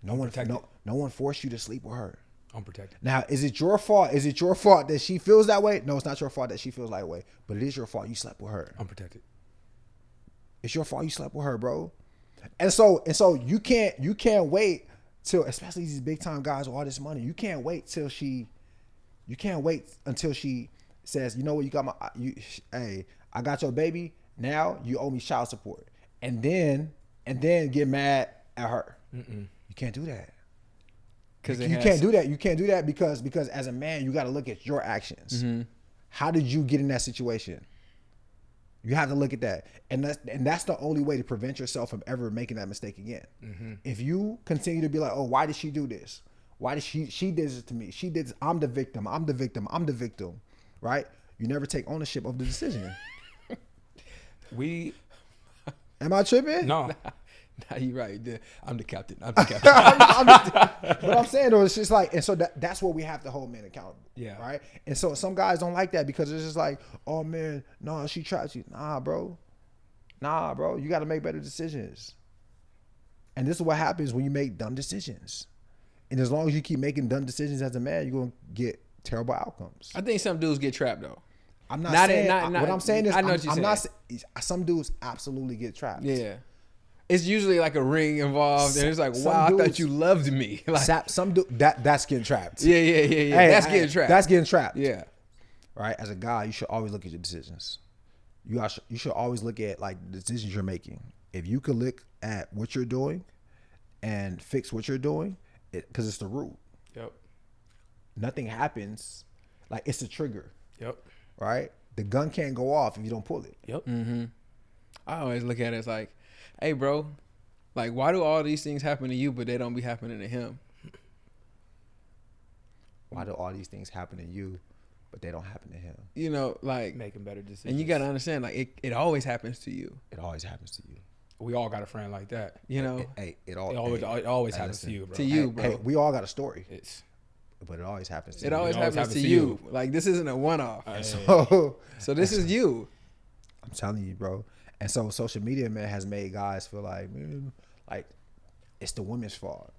No one forced you to sleep with her. Unprotected. Now, is it your fault? Is it your fault that she feels that way? No, it's not your fault that she feels that way. But it is your fault you slept with her. Unprotected. It's your fault you slept with her, bro. And so you can't wait till, especially these big time guys with all this money. You can't wait until she says, you know what, hey, I got your baby. Now you owe me child support, and then get mad at her. You can't do that. Because you can't do that. You can't do that because as a man, you got to look at your actions. How did you get in that situation? You have to look at that, and that's the only way to prevent yourself from ever making that mistake again. If you continue to be like, oh, why did she do this? Why did she did this to me? She did this. I'm the victim. I'm the victim. I'm the victim. Right? You never take ownership of the decision. Am I tripping? No. Nah, you right. I'm the captain. I'm the captain. But I'm saying though, it's just like, and so that's what we have to hold men accountable. Yeah. Right. And so some guys don't like that because it's just like, oh man, no, she trapped you. Nah, bro. You got to make better decisions. And this is what happens when you make dumb decisions. And as long as you keep making dumb decisions as a man, you're gonna get terrible outcomes. I think some dudes get trapped though. I'm not saying. What I'm saying is, I'm not. Some dudes absolutely get trapped. Yeah. It's usually like a ring involved, and it's like, Some wow, I dudes- thought you loved me. Like, Some dude that's getting trapped. yeah. That's getting trapped. That's getting trapped. Yeah. Right. As a guy, you should always look at your decisions. You should always look at like the decisions you're making. If you could look at what you're doing and fix what you're doing, because it's the root. Yep. Nothing happens. Like, it's a trigger. Yep. Right. The gun can't go off if you don't pull it. Yep. I always look at it as like, hey, bro, like, why do all these things happen to you, but they don't be happening to him? Why do all these things happen to you, but they don't happen to him? You know, like, Making better decisions. and you got to understand, like, it always happens to you. It always happens to you. We all got a friend like that. You know, It always happens listen, to you, bro. to you, bro. Hey, we all got a story, It's but it always happens to It you. always always happens to happens to you. you. Like, this isn't a one-off. So This is you. I'm telling you, bro. And so social media, man, has made guys feel like, man, like it's the women's fault,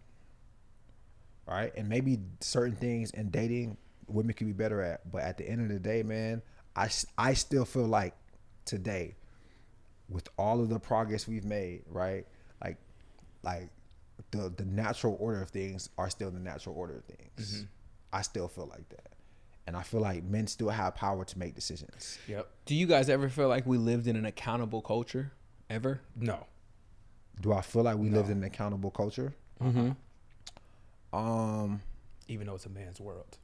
right? And maybe certain things in dating, women could be better at. But at the end of the day, man, I still feel like today, with all of the progress we've made, right? Like the natural order of things are still the natural order of things. I still feel like that. And I feel like men still have power to make decisions. Yep. Do you guys ever feel like we lived in an accountable culture? Ever? No. Do I feel like we lived in an accountable culture? Even though it's a man's world.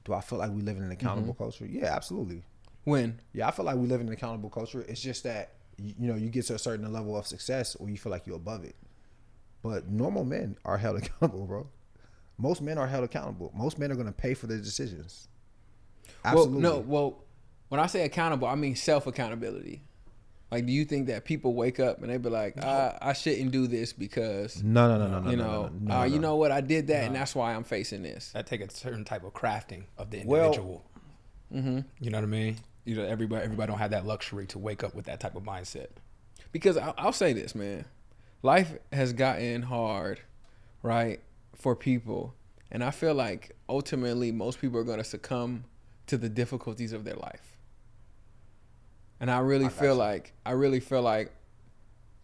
Do I feel like we live in an accountable culture? Yeah, absolutely. When? Yeah, I feel like we live in an accountable culture. It's just that, you get to a certain level of success or you feel like you're above it. But normal men are held accountable, bro. Most men are held accountable. Most men are going to pay for their decisions. Absolutely. Well, when I say accountable, I mean self-accountability. Like, do you think that people wake up and they be like, I shouldn't do this because No. you know what, I did that and that's why I'm facing this. That take a certain type of crafting of the Well- individual. You know what I mean? Everybody don't have that luxury to wake up with that type of mindset. Because I'll say this, man. Life has gotten hard, right, for people. And I feel like ultimately most people are going to succumb to the difficulties of their life. And I really feel like,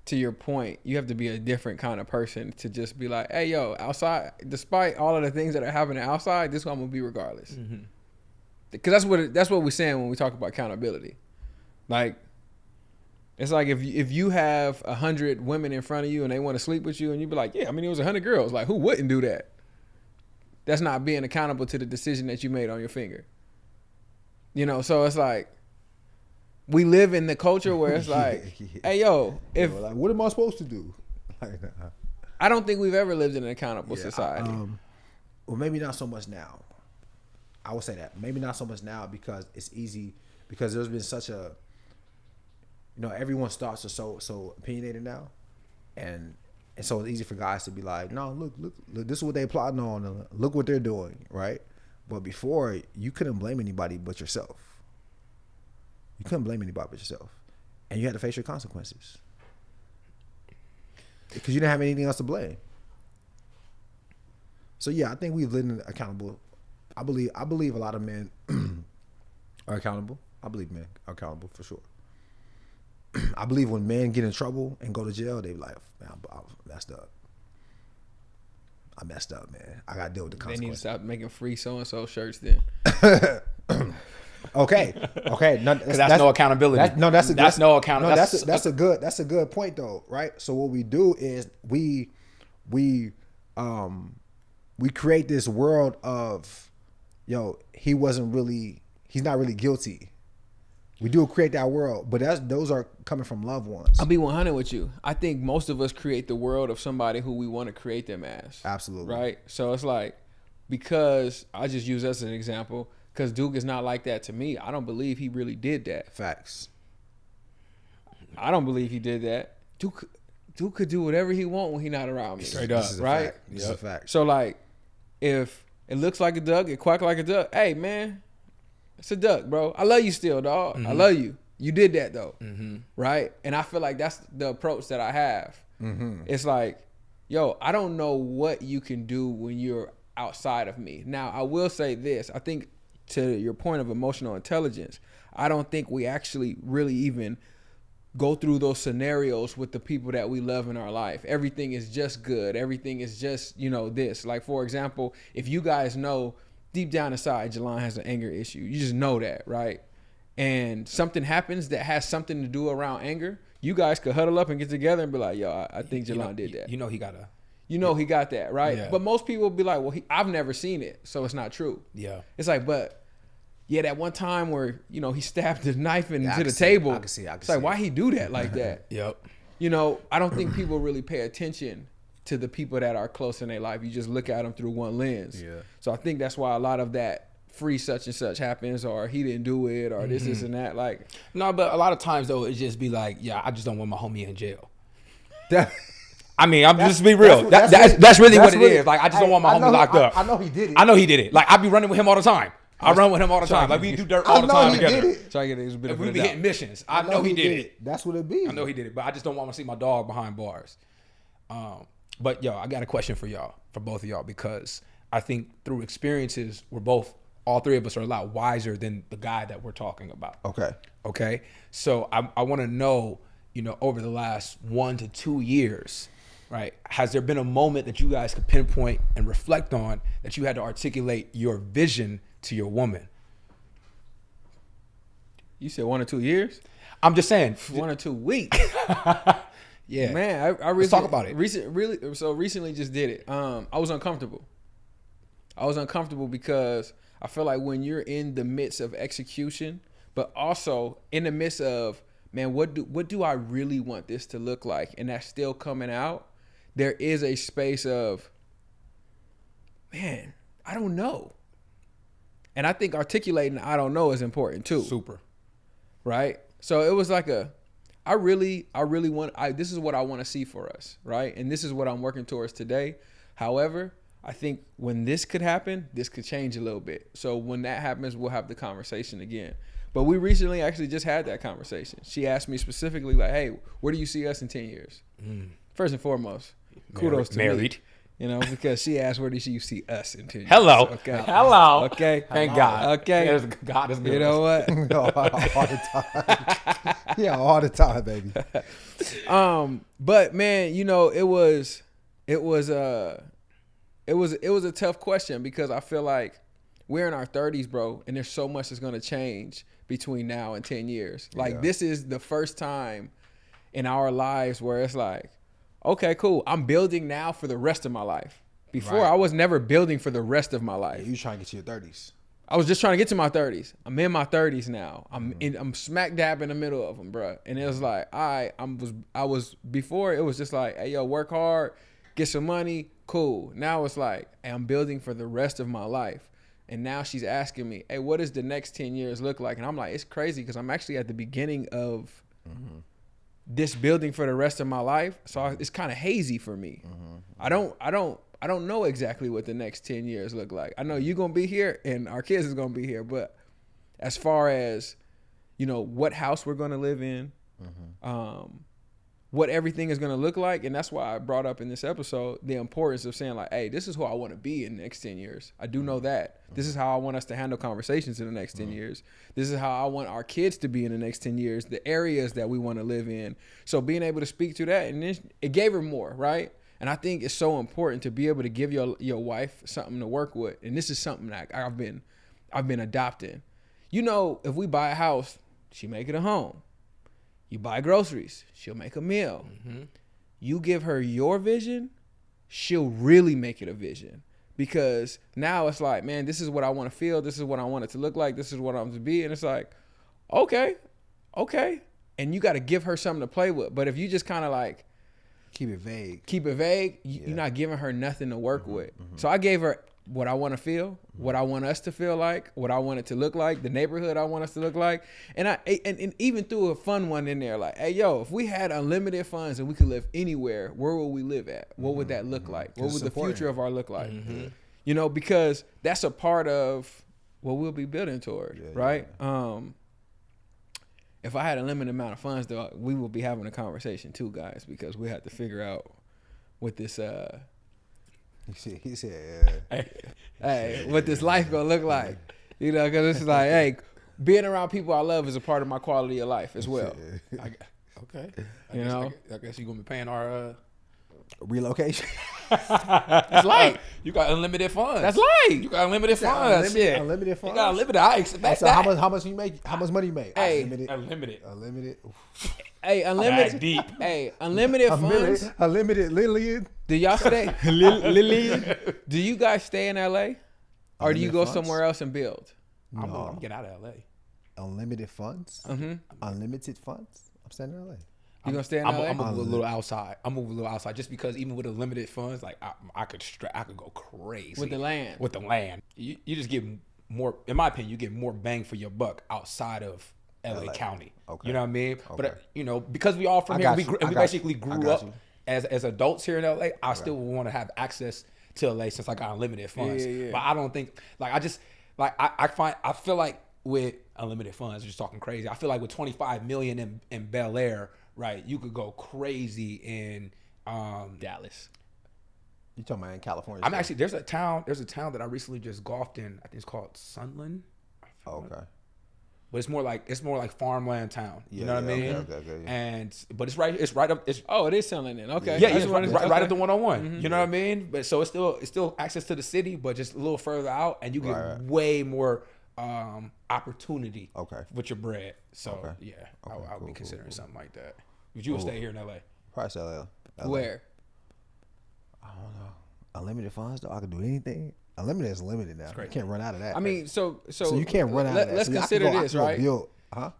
to your point, you have to be a different kind of person to just be like, hey, yo, outside, despite all of the things that are happening outside, this is what I'm going to be regardless. Because that's what we're saying when we talk about accountability. Like, it's like if you have 100 women in front of you and they want to sleep with you and you be like, yeah, I mean, it was 100 girls. Like, who wouldn't do that? That's not being accountable to the decision that you made on your finger. So it's like, we live in the culture where it's like, hey, yo, like, what am I supposed to do? I don't think we've ever lived in an accountable society. Well, maybe not so much now. I would say that. Maybe not so much now because it's easy, because there's been such a, everyone's thoughts are so opinionated now. And so it's easy for guys to be like, no, look, this is what they plotting on. Look what they're doing, right? But before, you couldn't blame anybody but yourself. You couldn't blame anybody but yourself. And you had to face your consequences. Because you didn't have anything else to blame. So yeah, I think we've lived in accountable. I believe a lot of men are accountable. I believe men are accountable for sure. I believe when men get in trouble and go to jail, they be like, man, I messed up. I messed up, man. I got to deal with the They need to consequences. stop making free so-and-so shirts then. Okay. Because that's no accountability. That's no accountability. That's a good point though, right? So what we do is we create this world of, he's not really guilty. We do create that world, but those are coming from loved ones. I'll be 100 with you. I think most of us create the world of somebody who we want to create them as. Absolutely. Right? So it's like, because I just use us as an example, because Duke is not like that to me. I don't believe he really did that. Facts. I don't believe he did that. Duke could do whatever he want when he's not around me. Straight up. This is right? This is a fact. So like, if it looks like a duck, it quack like a duck. Hey man, it's a duck, bro. I love you still, dog. I love you. You did that though, right? And I feel like that's the approach that I have. It's like, yo, I don't know what you can do when you're outside of me. Now, I will say this. I think to your point of emotional intelligence, I don't think we actually really even go through those scenarios with the people that we love in our life. Everything is just good. Everything is just, this. Like, for example, if you guys know deep down inside, Jelon has an anger issue. You just know that, right? And something happens that has something to do around anger. You guys could huddle up and get together and be like, yo, I think Jelon did that. He got he got that, right? Yeah. But most people will be like, well, I've never seen it, so it's not true. Yeah. It's like, but yeah, that one time where, he stabbed the knife into the see it. table. I can see it. It's like, why he do that like that? Yep. I don't think people really pay attention to the people that are close in their life. You just look at them through one lens. Yeah. So I think that's why a lot of that free such and such happens, or he didn't do it, or this and that. Like, No, but a lot of times though, it just be like, yeah, I just don't want my homie in jail. That- I mean, I'm just be real. that's That's really what it really- is. Like, I just don't want my I know homie locked up. I know he did it. I know he did it. Like, I be running with him all the time. I run with him all the time. Like, we do dirt all the know time he together. did it. try to get a bit If of we a be doubt. hitting missions, I know he did it. That's what it be. I know he did it, but I just don't want to see my dog behind bars. But yo, I got a question for y'all, for both of y'all, because I think through experiences, all three of us are a lot wiser than the guy that we're talking about. Okay. So I want to know, over the last 1 to 2 years, right? Has there been a moment that you guys could pinpoint and reflect on that you had to articulate your vision to your woman? You said 1 or 2 years? I'm just saying. 1 or 2 weeks. Yeah. Man, I recently, Let's talk about it. Recently just did it. I was uncomfortable. Because I feel like when you're in the midst of execution, but also in the midst of, man, what do I really want this to look like? And that's still coming out. There is a space of, man, I don't know. And I think articulating I don't know is important too. Super. Right? So it was like I really want, this is what I want to see for us, right? And this is what I'm working towards today. However, I think when this could happen, this could change a little bit. So when that happens, we'll have the conversation again. But we recently actually just had that conversation. She asked me specifically, like, hey, where do you see us in 10 years? First and foremost, kudos to married. me. Because she asked, where do you see us in 10 years? Hello. Okay. Hello. Okay. Thank God. Okay. Yes, God is good. You know what? No, all the time. Yeah, all the time, baby. But man, it was a tough question, because I feel like we're in our 30s, bro, and there's so much that's going to change between now and 10 years. Like, this is the first time in our lives where it's like, okay, cool, I'm building now for the rest of my life. Before, Right. I was never building for the rest of my life. Yeah, you trying to get to your 30s. I was just trying to get to my 30s. I'm in my 30s now. I'm smack dab in the middle of them, bro. And it was like, I was before, it was just like, hey, yo, work hard, get some money, cool. Now it's like, hey, I'm building for the rest of my life. And now she's asking me, hey, what does the next 10 years look like? And I'm like, it's crazy, because I'm actually at the beginning of this building for the rest of my life. So it's kind of hazy for me. I don't know exactly what the next 10 years look like. I know you're going to be here and our kids is going to be here. But as far as, what house we're going to live in, what everything is going to look like. And that's why I brought up in this episode the importance of saying like, hey, this is who I want to be in the next 10 years. I do know that. This is how I want us to handle conversations in the next 10 years. This is how I want our kids to be in the next 10 years, the areas that we want to live in. So being able to speak to that, and then it gave her more, right? And I think it's so important to be able to give your wife something to work with. And this is something that I've been adopting. You know, if we buy a house, she make it a home. You buy groceries, she'll make a meal. You give her your vision, she'll really make it a vision. Because now it's like, man, this is what I want to feel. This is what I want it to look like. This is what I'm to be. And it's like, okay. And you got to give her something to play with. But if you just kind of like, keep it vague, you're not giving her nothing to work with. So I gave her what I want to feel, what I want us to feel like, what I want it to look like, the neighborhood I want us to look like. And and even threw a fun one in there, like, hey, yo, if we had unlimited funds and we could live anywhere, where would we live at? What would that look like? What would the future of our look like? You know, because that's a part of what we'll be building toward, right? If I had a limited amount of funds, though, we will be having a conversation too, guys, because we have to figure out what this He said, hey, what this life gonna look like, you know? Because it's like, hey, being around people I love is a part of my quality of life as well. Okay. I guess you're gonna be paying our relocation. That's light. You got unlimited funds. That's light. You got unlimited funds. Shit. Unlimited funds. You got unlimited. I expect So that. how much you make? How much money you make? Hey, Unlimited. Hey, unlimited. Deep. Hey, unlimited funds. Unlimited Lillian. Do y'all stay? Lily. Do you guys stay in LA, or do you Unlimited go funds? somewhere else and build? I'm gonna get out of LA. Unlimited funds. Unlimited funds. I'm staying in LA. You gonna stay in I'm LA? gonna move a little outside. I'm moving a little outside just because even with the limited funds, like I could go crazy With the land. With the land, you just get more. In my opinion, you get more bang for your buck outside of LA County. Okay. You know what I mean? Okay. But you know, because we all from I here, got we you. I got basically you. I grew got up you. as adults here in LA. I still want to have access to LA since I got unlimited funds. Yeah. But I don't think I feel like with unlimited funds, just talking crazy. I feel like with 25 million in Bel Air, right, you could go crazy in Dallas. You talking about in California? I'm actually there's a town that I recently just golfed in. I think it's called Sunland. Okay. But it's more like farmland town. You know what I mean? Okay, yeah. And but it's right up. Oh, it is selling then. Okay. Yeah, That's it's what it is. right Okay. at the 101. You know what I mean? But so it's still access to the city, but just a little further out, and you get way more opportunity. With your bread. So yeah, I'll be considering something like that. Would you stay here in LA? Probably stay LA. Where? I don't know. Unlimited funds though. I could do anything. Unlimited is limited now. You can't run out of that. I mean, so you can't run out of that. Let's So I consider can go- I this, can go right? build-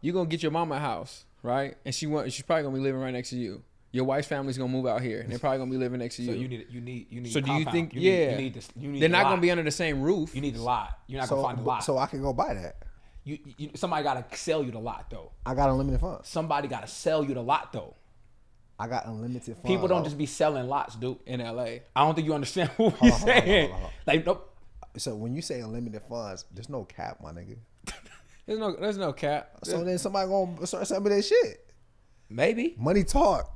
You're gonna get your mama a house, right? And she's probably gonna be living right next to you. Your wife's family's gonna move out here, and they're probably gonna be living next to you. So you need. So do you compound. think? You need they're not the gonna be lot. under the same roof. You need the lot. You're not gonna find the lot. So I can go buy that. You somebody gotta sell you the lot though. I got unlimited funds. Somebody gotta sell you the lot though. I got unlimited funds. People don't just be selling lots, dude. in LA. I don't think you understand what we're saying. hold on. Like nope. So when you say unlimited funds, there's no cap, my nigga. There's no cap. So then somebody gonna start selling me that shit. Maybe. Money talk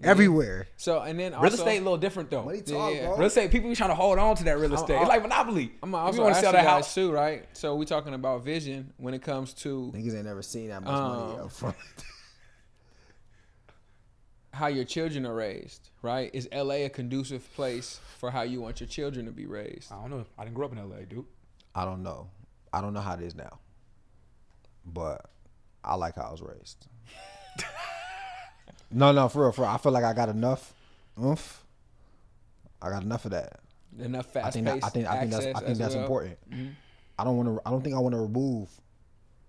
everywhere. So and then also, Real estate a little different though. Money talk, Yeah. bro. Real estate, people be trying to hold on to that real estate. It's like Monopoly. I'm If gonna you also wanna ask sell you that guys house too, right? So we're talking about vision when it comes to Niggas ain't never seen that much money up front. how your children are raised, right? Is LA a conducive place for how you want your children to be raised? I don't know. I didn't grow up in LA, dude. I don't know. I don't know how it is now. But I like how I was raised. No, for real. I feel like I got enough oomph. I got enough of that. Enough I fast think paced that's important. Mm-hmm. I don't think I want to remove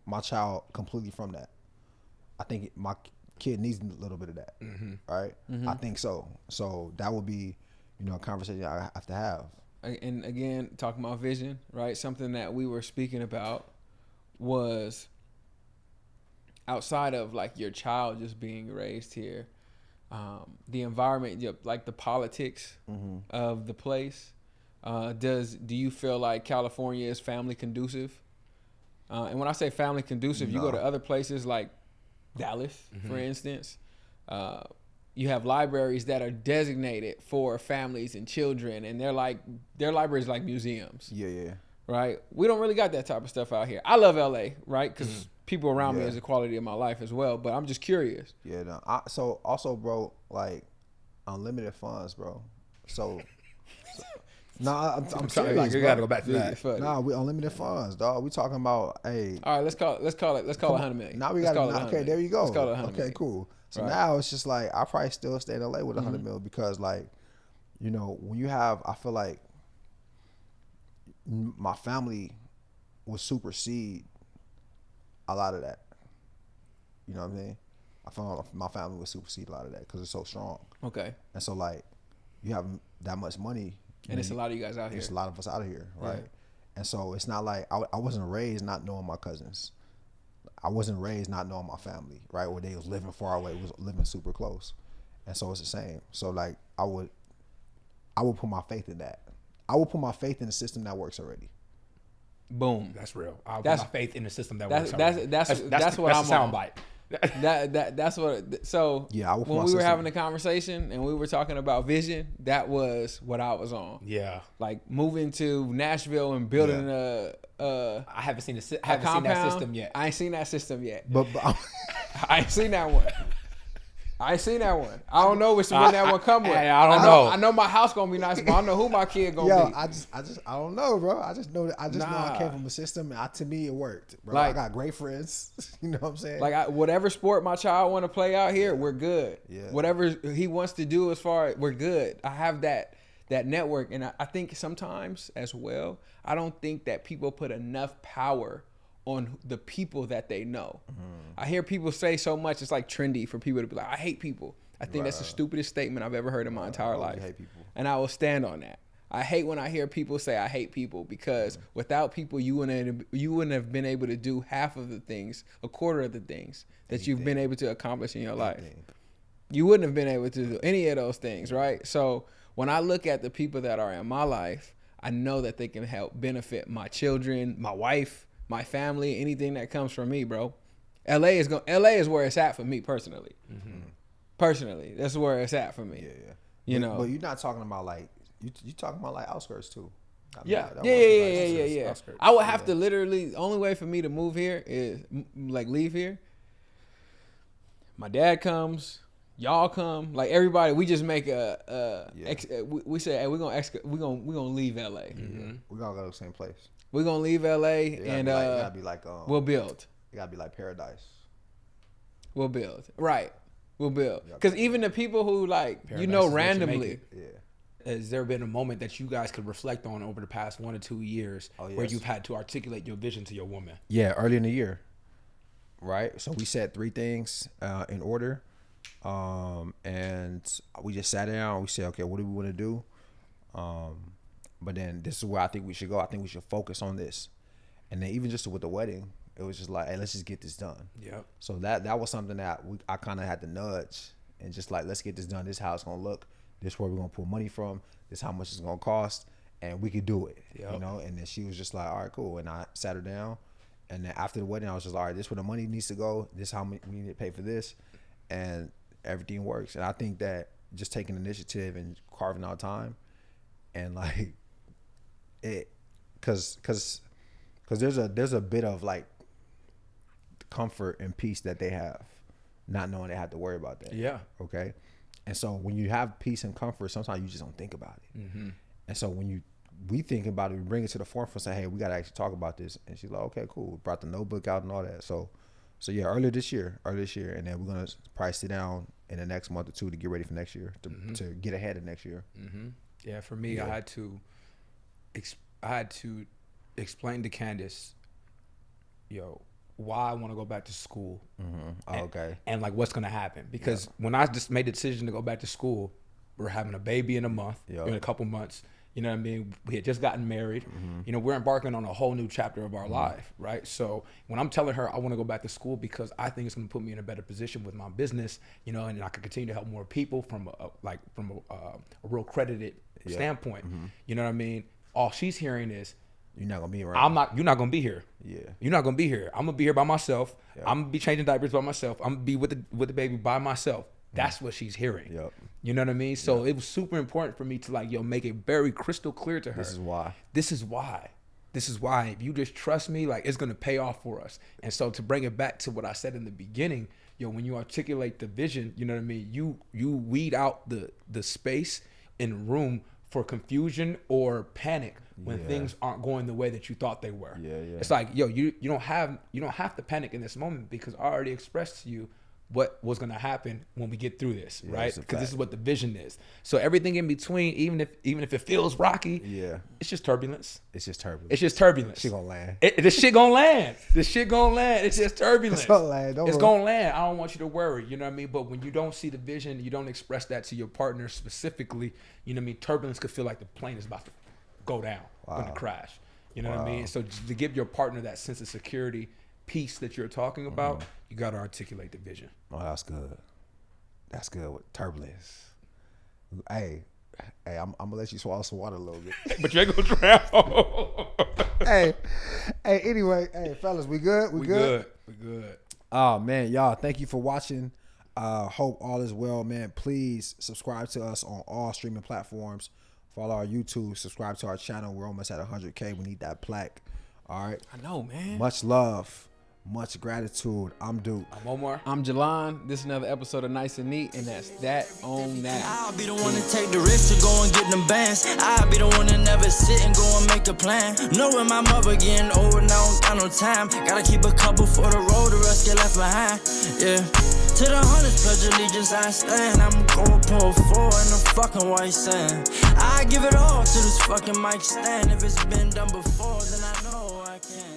my child completely from that. I think my kid needs a little bit of that. Right? I think so. So that would be, a conversation I have to have. And again, talking about vision, right? Something that we were speaking about was outside of like your child just being raised here, the environment, like the politics of the place. Do you feel like California is family conducive? And when I say family conducive, you go to other places like Dallas, for instance. you have libraries that are designated for families and children, and their libraries like museums. Yeah. Right? We don't really got that type of stuff out here. I love LA, right? Because people around me Yeah. is the quality of my life as well. But I'm just curious. Yeah. No, so also, bro, like unlimited funds, bro. So nah, I'm Sorry, serious. you bro. gotta go back to that. Funny. Nah, we unlimited funds, dog. We talking about hey. All right, let's call it $100 million. Now we Let's got call it okay. 100 There you go. Let's call it 100 Okay, million. cool. So Right. now it's just like I probably still stay in LA with 100 mil because like, you know, when you have, I feel like my family will supersede a lot of that. You know what I mean? I feel like my family will supersede a lot of that because it's so strong. Okay. And so like, you have that much money, And it's a lot of you guys out here. there's a lot of us out of here, right? Yeah. And so it's not like I wasn't raised not knowing my cousins. I wasn't raised not knowing my family, right? Where they was living far away, was living super close. And so it's the same. So like I would put my faith in that. I would put my faith in the system that works already. Boom. That's real. I put That's- my faith in the system that that's- works. that's- already. that's what that's I'm a on. soundbite. That's what. So Yeah, I would put when my we were system- having a conversation and we were talking about vision, that was what I was on. Yeah, Like moving to Nashville and building a I haven't seen a haven't seen that compound. system yet. I ain't seen that system yet. But I ain't seen that one. I ain't seen that one. I don't know which one that one come with. I don't know. I know my house gonna be nice, but I don't know who my kid gonna yo, be. I don't know, bro. I just know know I Nah. came from a system and to me it worked, bro. Like- I got great friends. You know what I'm saying? Like whatever sport my child want to play out here, we're good. Yeah. Whatever he wants to do as far as we're good. I have that network, and I think sometimes as well, I don't think that people put enough power on the people that they know. I hear people say so much, it's like trendy for people to be like, I hate people. I think that's the stupidest statement I've ever heard in my entire life. hate people. And I will stand on that. I hate when I hear people say I hate people because without people, you wouldn't have been able to do half of the things, a quarter of the things that you've been able to accomplish in your life. You wouldn't have been able to do any of those things, right? So when I look at the people that are in my life, I know that they can help benefit my children, my wife, my family, anything that comes from me, bro. LA is where it's at for me personally. Personally, that's where it's at for me. Yeah. You But- know. But you're not talking about like you talking about like outskirts too. I mean, Yeah, that yeah, must be, like, yeah. outskirts. I would have to literally. The only way for me to move here is like leave here. My dad comes, y'all come, like everybody. We just make we say, hey, we're gonna leave LA. We gotta go to the same place. We're gonna leave LA It and gotta be like we'll build. it gotta be like paradise. We'll build. Right. We'll build. Because even the people who like Paradise is what you make randomly. it. Yeah. Has there been a moment that you guys could reflect on over the past 1 or 2 years where yes. you've had to articulate your vision to your woman? Yeah, early in the year. Right? So we set 3 things in order. And we just sat down, we said, okay, what do we want to do? But then this is where I think we should go. I think we should focus on this. And then even just with the wedding, it was just like, hey, let's just get this done. Yep. So that was something that I kind of had to nudge and just like, let's get this done. This is how it's gonna look. This is where we're gonna pull money from. This is how much it's gonna cost, and we could do it. Yep. You know. And then she was just like, all right, cool. And I sat her down, and then after the wedding, I was just like, all right, this is where the money needs to go. This is how we need to pay for this, and everything works. And I think that just taking initiative and carving out time, and like it, cause there's a bit of like comfort and peace that they have, not knowing they have to worry about that. Yeah. Okay. And so when you have peace and comfort, sometimes you just don't think about it. Mm-hmm. And so when we think about it, we bring it to the forefront, say, hey, we got to actually talk about this. And she's like, okay, cool. Brought the notebook out and all that. So yeah, earlier this year. And then we're going to probably sit down in the next month or 2 to get ready for next year, to get ahead of next year. Mm-hmm. Yeah, for me, I had to explain to Candace, why I want to go back to school. Oh, okay. And like what's gonna happen, because when I just made the decision to go back to school, we're having a baby in a month, in a couple months. You know what I mean? We had just gotten married. We're embarking on a whole new chapter of our life, right? So when I'm telling her I want to go back to school because I think it's going to put me in a better position with my business, and I can continue to help more people from a real credited standpoint. You know what I mean? All she's hearing is, You're not going to be around. you're not going to be here. Yeah. You're not going to be here. I'm going to be here by myself. I'm going to be changing diapers by myself. I'm going to be with the baby by myself. That's what she's hearing. Yep. You know what I mean? So it was super important for me to like, make it very crystal clear to her. This is why. This is why. This is why. If you just trust me, like, it's gonna pay off for us. And so to bring it back to what I said in the beginning, when you articulate the vision, you know what I mean? You weed out the space in the room for confusion or panic when things aren't going the way that you thought they were. Yeah. It's like, you don't have to panic in this moment, because I already expressed to you what was going to happen when we get through this, right? Because this is what the vision is. So everything in between, even if it feels rocky, it's just turbulence. It's just turbulence. It's just turbulence. She gonna land. This shit gonna land. This shit gonna land. It's just turbulence. It's gonna land. It's gonna land. I don't want you to worry. You know what I mean? But when you don't see the vision, you don't express that to your partner specifically. You know what I mean? Turbulence could feel like the plane is about to go down, going to crash. You know what I mean? So just to give your partner that sense of security, peace that you're talking about, you got to articulate the vision. Oh, that's good. That's good with turbulence. Hey, I'm gonna let you swallow some water a little bit. But you ain't gonna drown. hey, anyway, fellas, we good? We good? We good. Oh man, y'all, thank you for watching. Hope all is well, man. Please subscribe to us on all streaming platforms. Follow our YouTube. Subscribe to our channel. We're almost at 100K. We need that plaque. All right. I know, man. Much love. Much gratitude. I'm Duke. I'm Omar. I'm Jalan. This is another episode of Nice and Neat, and that's that on that. I'll be the one to take the risk to go and get them bands. I'll be the one to never sit and go and make a plan. Knowing my mother getting older now, don't got no time. Gotta keep a couple for the road, the rest get left behind. Yeah. To the hundreds, pledge allegiance, I stand. I'm gon' pull four in the fucking white sand. I give it all to this fucking mic stand. If it's been done before, then I know I can.